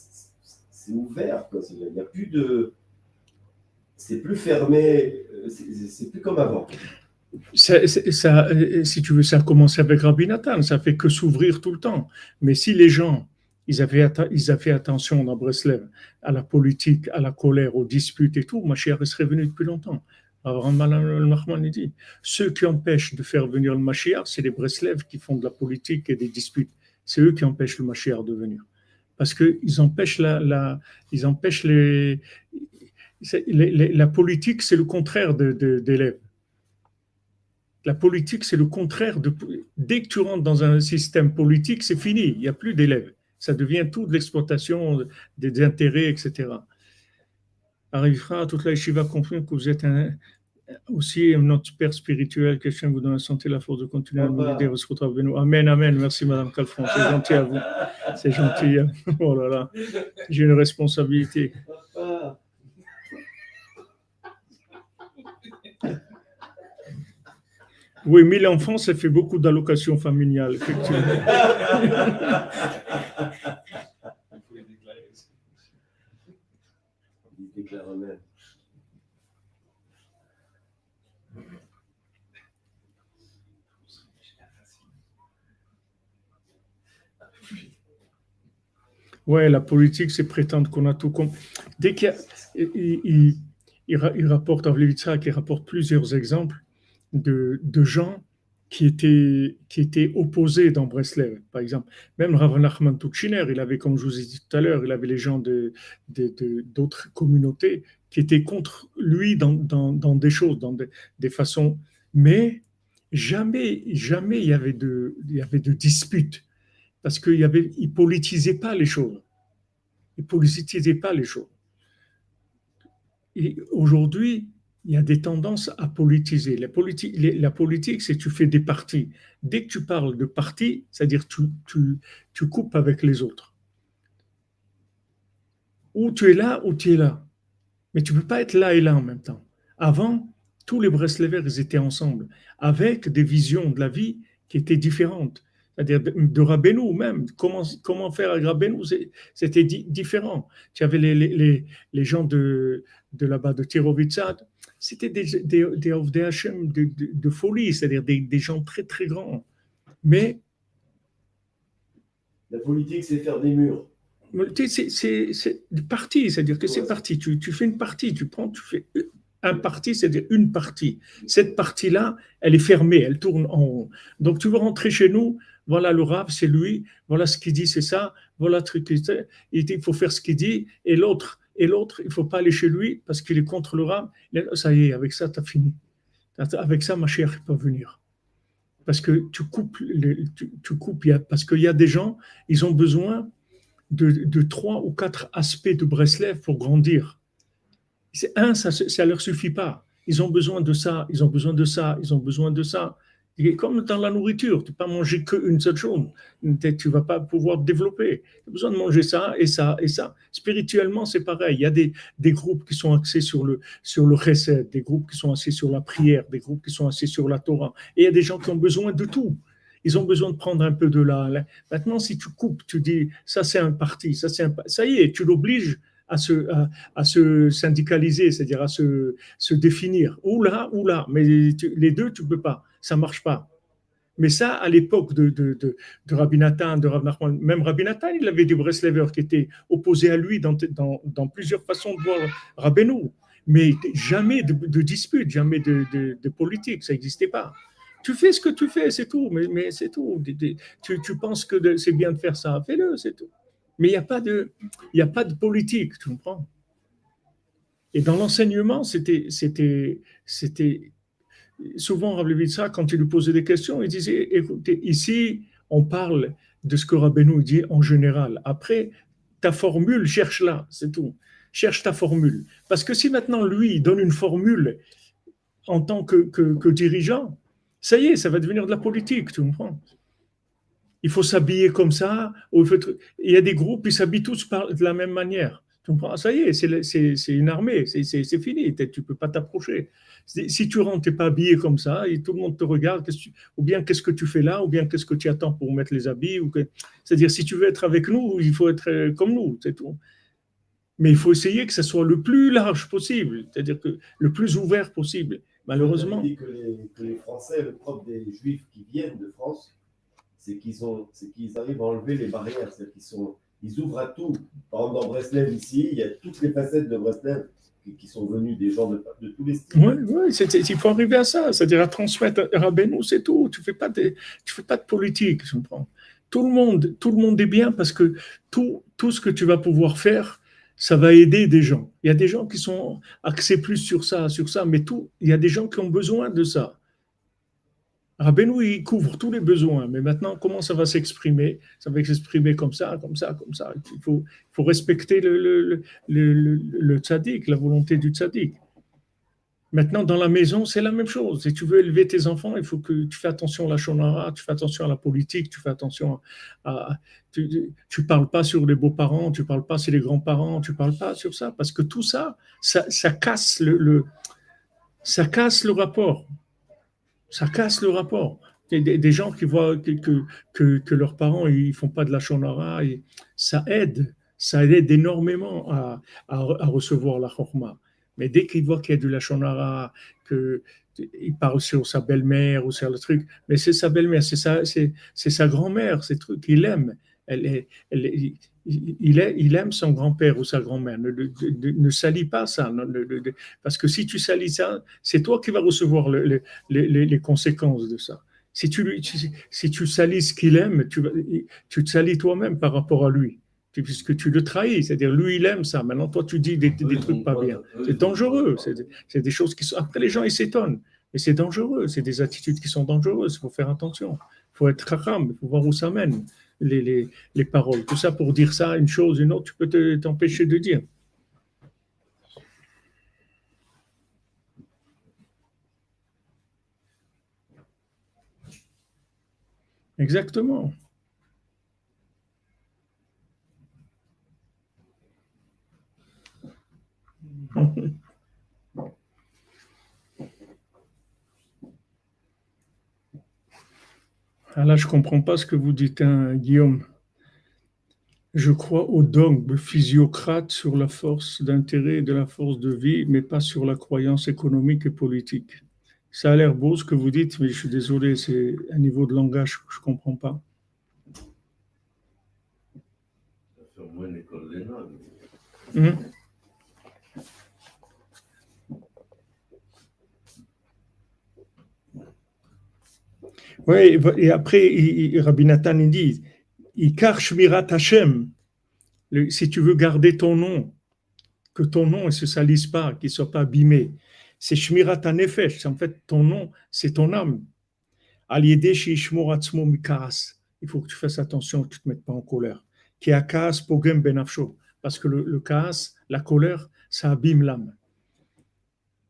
C'est ouvert, quoi. Il n'y a plus de. C'est plus fermé, c'est plus comme avant. Ça, si tu veux, ça a commencé avec Rabbi Nathan, ça fait que s'ouvrir tout le temps. Mais si les gens, ils avaient fait attention dans Breslev à la politique, à la colère, aux disputes et tout, Mashiach serait venu depuis longtemps. Alors, Nachman dit, ceux qui empêchent de faire venir le Mashiach, c'est les Breslev qui font de la politique et des disputes. C'est eux qui empêchent le Mashiach de venir. Parce qu'ils empêchent ils empêchent la politique, c'est le contraire d'élèves. La politique, c'est le contraire de. Dès que tu rentres dans un système politique, c'est fini. Il n'y a plus d'élèves. Ça devient tout de l'exploitation des intérêts, etc. Arrivera toute la yeshiva comprendre que vous êtes aussi notre père spirituel. Que Hachem vous donne la santé, la force de continuer à nous aider. Amen, amen. Merci, Madame Calfon. C'est gentil à vous. C'est gentil. Oh là là. J'ai une responsabilité. Oui, 1000 enfants, ça fait beaucoup d'allocations familiales, effectivement. Il déclare même. Ouais, la politique, c'est prétendre qu'on a tout compris. Dès qu'il y a, il rapporte, Avlevitsa, qui rapporte plusieurs exemples de gens qui étaient opposés dans Breslev, par exemple. Même Rav Nachman Tuchiner, il avait, comme je vous ai dit tout à l'heure, il avait les gens d'autres communautés qui étaient contre lui dans des choses, dans des façons. Mais jamais il y avait de dispute. Parce qu'il ne politisait pas les choses. Il ne politisait pas les choses. Et aujourd'hui, il y a des tendances à politiser. La politique, c'est que tu fais des partis. Dès que tu parles de partis, c'est-à-dire tu coupes avec les autres. Ou tu es là, ou tu es là. Mais tu ne peux pas être là et là en même temps. Avant, tous les Breslevers, ils étaient ensemble, avec des visions de la vie qui étaient différentes. C'est-à-dire de Rabbeinu même. Comment faire avec Rabbeinu, c'était différent. Tu avais les gens de là-bas, de Tirovitsa, c'était des Ovdei Hashem de folie, c'est-à-dire des gens très très grands. Mais la politique, c'est faire des murs. C'est des partis, c'est-à-dire que c'est parti. Tu fais une partie, tu fais un parti, c'est-à-dire une partie. Cette partie-là, elle est fermée, elle tourne en rond. Donc tu veux rentrer chez nous, voilà le Rav, c'est lui, voilà ce qu'il dit, c'est ça, voilà le truc, il faut faire ce qu'il dit, et l'autre, il ne faut pas aller chez lui parce qu'il est contre le Rav. Ça y est, avec ça, tu as fini. Avec ça, ma chère, il ne peut pas venir. Parce que tu coupes, parce qu'il y a des gens, ils ont besoin de 3 ou 4 aspects de Breslev pour grandir. Ça ne leur suffit pas. Ils ont besoin de ça, ils ont besoin de ça, ils ont besoin de ça. Et comme dans la nourriture, tu ne peux pas manger qu'une seule chose. Tu ne vas pas pouvoir développer. Tu as besoin de manger ça et ça et ça. Spirituellement, c'est pareil. Il y a des groupes qui sont axés sur le chesed, des groupes qui sont axés sur la prière, des groupes qui sont axés sur la Torah. Et il y a des gens qui ont besoin de tout. Ils ont besoin de prendre un peu de là. Maintenant, si tu coupes, tu dis, ça c'est un parti, ça y est, tu l'obliges à se syndicaliser, c'est-à-dire à se définir. Ou là. Mais les deux, tu ne peux pas. Ça ne marche pas. Mais ça, à l'époque de Rabbi Nathan, de Rav Nachman, même Rabbi Nathan, il avait des Breslevers qui étaient opposés à lui dans plusieurs façons de voir Rabbeinu. Mais jamais de dispute, jamais de politique, ça n'existait pas. Tu fais ce que tu fais, c'est tout, mais c'est tout. Tu penses que c'est bien de faire ça, fais-le, c'est tout. Mais il n'y a pas de politique, tu comprends? Et dans l'enseignement, c'était souvent, Rav Levitsa, quand il lui posait des questions, il disait, écoutez, ici, on parle de ce que Rabbeinu dit en général. Après, ta formule, cherche-la, c'est tout. Cherche ta formule. Parce que si maintenant, lui, il donne une formule en tant que dirigeant, ça y est, ça va devenir de la politique, tu comprends? Il faut s'habiller comme ça. Il y a des groupes, ils s'habillent tous de la même manière. Tu comprends? Ça y est, c'est une armée, c'est fini, tu ne peux pas t'approcher. Si tu rentres, tu n'es pas habillé comme ça, et tout le monde te regarde, ou bien qu'est-ce que tu fais là, ou bien qu'est-ce que tu attends pour mettre les habits. C'est-à-dire, si tu veux être avec nous, il faut être comme nous, c'est tout. Mais il faut essayer que ça soit le plus large possible, c'est-à-dire que le plus ouvert possible. Malheureusement. On dit que les Français, le propre des Juifs qui viennent de France, c'est qu'ils arrivent à enlever les barrières, c'est-à-dire qu'ils ouvrent à tout. Par exemple, dans Breslev, ici, il y a toutes les facettes de Breslev qui sont venus des gens de tous les styles. Oui, il faut arriver à ça, c'est-à-dire à transmettre Rabbeinu, c'est tout. Tu fais pas de politique, je comprends. Tout le monde est bien parce que tout ce que tu vas pouvoir faire, ça va aider des gens. Il y a des gens qui sont axés plus sur ça, mais il y a des gens qui ont besoin de ça. Rabbeinu, il couvre tous les besoins, mais maintenant, comment ça va s'exprimer? Ça va s'exprimer comme ça. Il faut respecter le tzaddik, la volonté du tzaddik. Maintenant, dans la maison, c'est la même chose. Si tu veux élever tes enfants, il faut que tu fais attention à la shonara, tu fais attention à la politique, tu fais attention à... Tu parles pas sur les beaux-parents, tu parles pas sur les grands-parents, tu parles pas sur ça, parce que tout ça, ça casse ça casse le rapport. Ça casse le rapport. Des gens qui voient que leurs parents ils font pas de la shonara, et ça aide énormément à recevoir la chorma. Mais dès qu'il voit qu'il y a de la shonara, qu'il parle sur sa belle-mère ou sur le truc, mais c'est sa belle-mère, c'est sa grand-mère, c'est truc qu'il aime. Il aime son grand-père ou sa grand-mère. Ne salis pas ça. Parce que si tu salis ça, c'est toi qui vas recevoir les conséquences de ça. Si tu salis ce qu'il aime, tu te salis toi-même par rapport à lui. Puisque tu le trahis. C'est-à-dire, lui, il aime ça. Maintenant, toi, tu dis des trucs pas bien. C'est dangereux. C'est des choses qui sont... Après, les gens, ils s'étonnent. Mais c'est dangereux. C'est des attitudes qui sont dangereuses. Il faut faire attention. Il faut être chacham. Il faut voir où ça mène. Les paroles. Tout ça pour dire ça, une chose, une autre, tu peux t'empêcher de dire. Exactement. Ah là, je ne comprends pas ce que vous dites, hein, Guillaume. Je crois au dogme physiocrate sur la force d'intérêt et de la force de vie, mais pas sur la croyance économique et politique. Ça a l'air beau ce que vous dites, mais je suis désolé, c'est un niveau de langage que je ne comprends pas. Ça fait au moins une école d'énable. Oui, et après, Rabbi Nathan il dit, Ikar Shmirat Hashem, si tu veux garder ton nom, que ton nom ne se salisse pas, qu'il ne soit pas abîmé, c'est Shmirat HaNefesh, en fait, ton nom, c'est ton âme. Al-Yedeh Shishmor Atzmo Mikaas, il faut que tu fasses attention, que tu ne te mettes pas en colère. Ki Akaas Pogem Benafsho, parce que le kaas, la colère, ça abîme l'âme.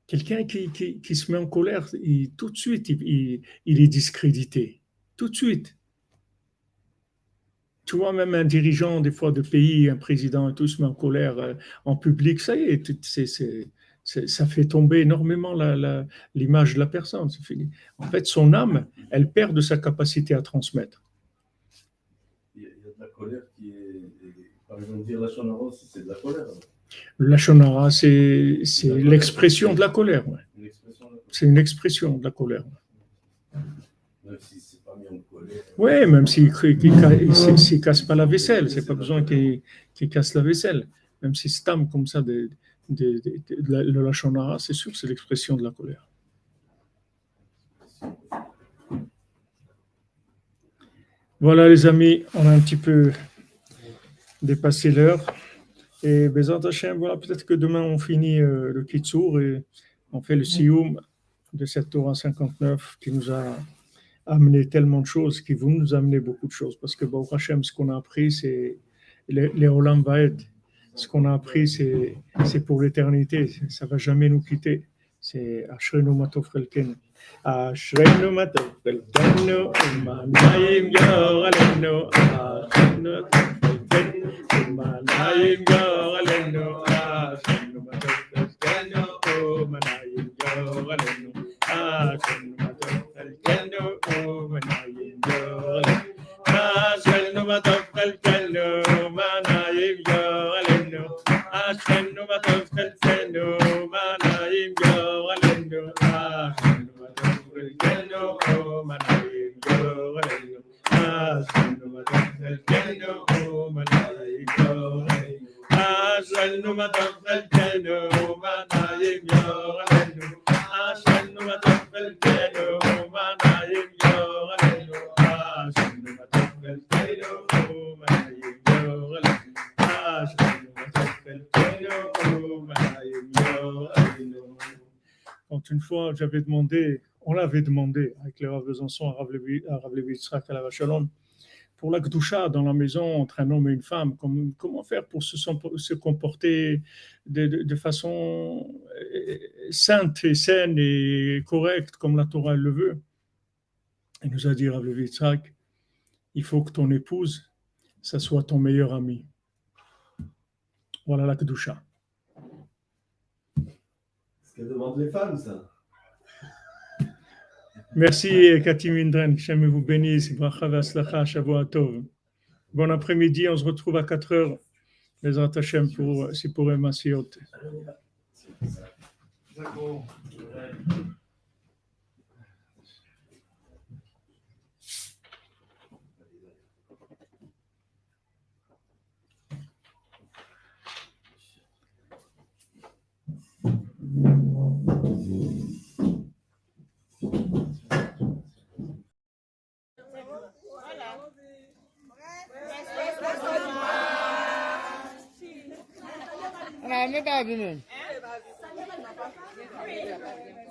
Quelqu'un qui se met en colère, tout de suite, il est discrédité. Tout de suite. Tu vois, même un dirigeant, des fois, de pays, un président et tout, se met en colère en public, ça y est, ça fait tomber énormément l'image de la personne, c'est fini. En fait, son âme, elle perd de sa capacité à transmettre. Il y a de la colère qui est... Par exemple, dire la shonara, c'est de la colère. La shonara, c'est l'expression de la colère. Ouais. C'est une expression de la colère. Même si c'est pas Oui, même s'il casse pas la vaisselle, c'est pas besoin qu'il casse la vaisselle. Même si stam comme ça le lachon hara, c'est sûr, c'est l'expression de la colère. Voilà les amis, on a un petit peu dépassé l'heure. Et Bezat Hashem, voilà, peut-être que demain on finit le Kitsour et on fait le Sioum de cette Torah 59 qui nous a amené tellement de choses, qui vont nous amener beaucoup de choses. Parce que Baruch Hashem, ce qu'on a appris, c'est les Olam Vaed. Ce qu'on a appris, c'est pour l'éternité. Ça ne va jamais nous quitter. C'est Ashrenu Matov Chelkenu. Ashrenu Matov Chelkenu. Umanayim Yoralenu. Ashrenu Matov Chelkenu. Umanayim Yoralenu. Ashrenu Matov Chelkenu. Umanayim Yoralenu. Ashrenu Matov Chelkenu. Umanayim Yoralenu. Ashrenu Matov Chelkenu. Umanayim Yoralenu. Ashrenu Matov Chelkenu. Umanayim Yoralenu. Ashrenu Matov Chelkenu. Umanayim Yoralenu. Ashrenu Matov Chelkenu. Umanayim Yoralenu. Ashrenu Matov Chelkenu. Umanayim Yoralenu. Ashrenu Matov Chelkenu. Umanayim Yoralenu. Ashrenu Matov Chelkenu. Umanayim Yoralenu. Ashrenu Matov Chelkenu. Umanayim Yoralenu. Quand une fois j'avais demandé, on l'avait demandé avec les Rav Besançon, à Rav Levi Yitzhak, à la Shalom, pour la Gdusha dans la maison entre un homme et une femme, comment faire pour se comporter de façon sainte et saine et correcte comme la Torah le veut. Il nous a dit, Rav Levi Yitzhak, il faut que ton épouse, ça soit ton meilleur ami. Voilà la Gdusha. Ce que demandent les femmes, ça. Merci Cathy Mindren, que vous bénisse, bracha v'aslacha, shavua tov. Bon après-midi, on se retrouve à 4h, Bezrat Hashem pour Sipurim Masiot. D'accord.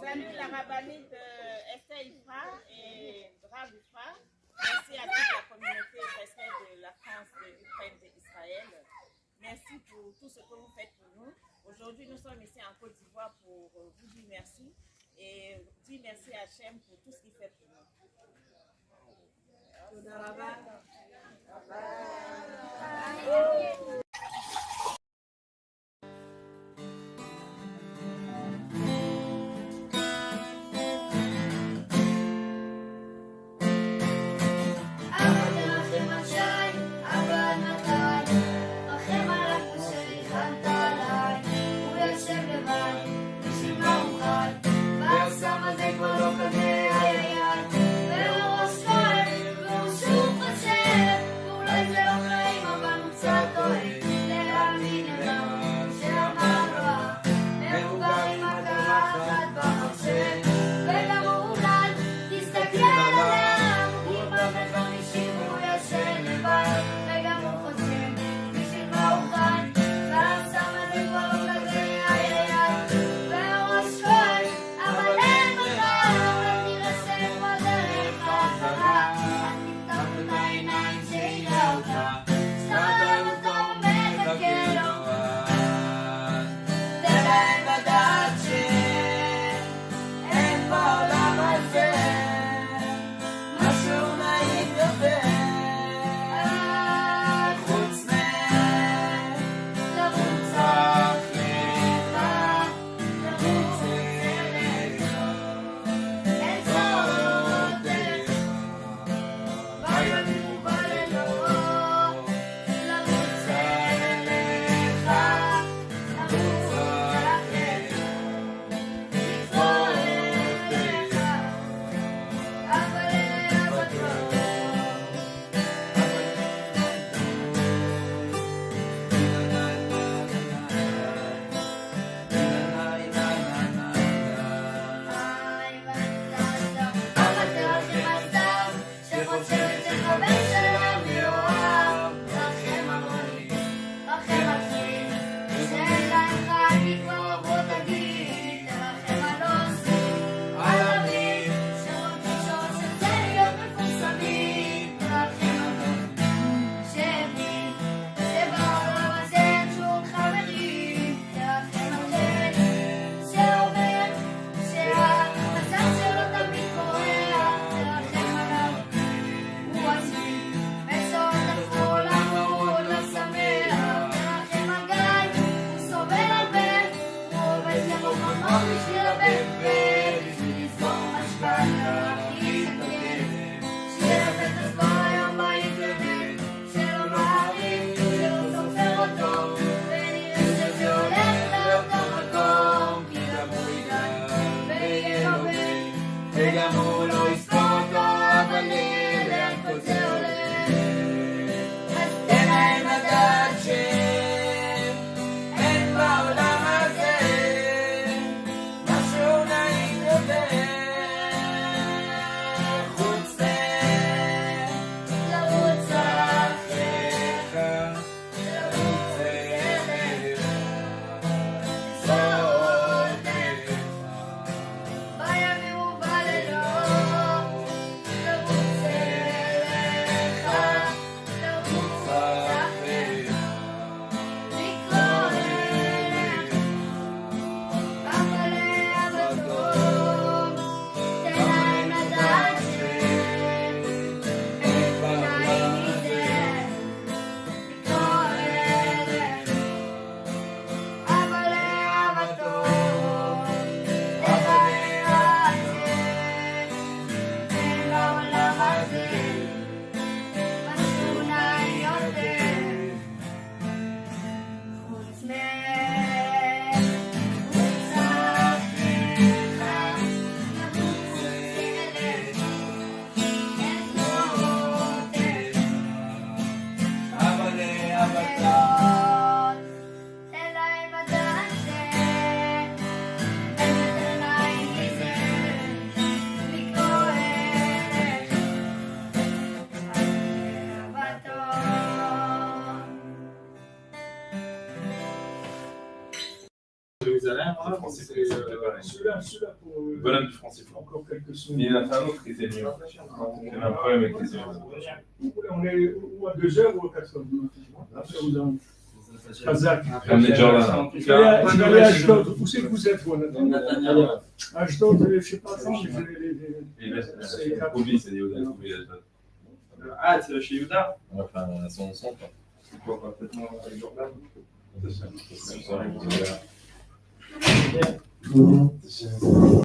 Salut la rabbinite Esther Ifra et Rav Ifra. Merci à toute la communauté de la France, de l'Ukraine, d'Israël. Merci pour tout ce que vous faites pour nous. Aujourd'hui, nous sommes ici en Côte d'Ivoire pour vous dire merci et dire merci à Hachem pour tout ce qu'il fait pour nous. Pour les Elohim, on va nous וגם הוא לא יספור אותו, אבל נראה לאן כל זה הולך. אז תן להם לדעת שאין בעולם הזה משהו נעים יותר חוץ לרוץ אחריך, לרוץ אליך, לזרוע דרך בימים ובלילות, לרוץ אליך, לרוץ אחריך, לקרוא אליך, אבל לעבדות, תן להם לדעת שאין בעולם הזה, לקרוא אליך, אבל לעבדות, תן להם לדעת שאין בעולם הזה משהו נעים יותר חוץ לרוץ אחריך, לרוץ אליך, לזרוע דרך אבל לעבדות, תן להם לדעת שאין יותר נעים מזה, לקרוא אליך, אבל לעבדות. Jérusalem, celui-là pour le bonhomme du Franciflant. Encore quelques Il secondes. y en a un autre qui était mieux. Il y a un problème avec les yeux. On est ou à 2 heures ou à 4 heures. Kazakh. On est déjà là. Je vais aller à Ashdod. Où c'est que vous êtes, vous, Nathan? Ashdod, je ne sais pas quand, mais Et là, c'est Kobi, c'est Yehuda. Ah, c'est chez Yuda. Enfin, son quoi. C'est quoi, parfaitement avec Jordan. C'est ça.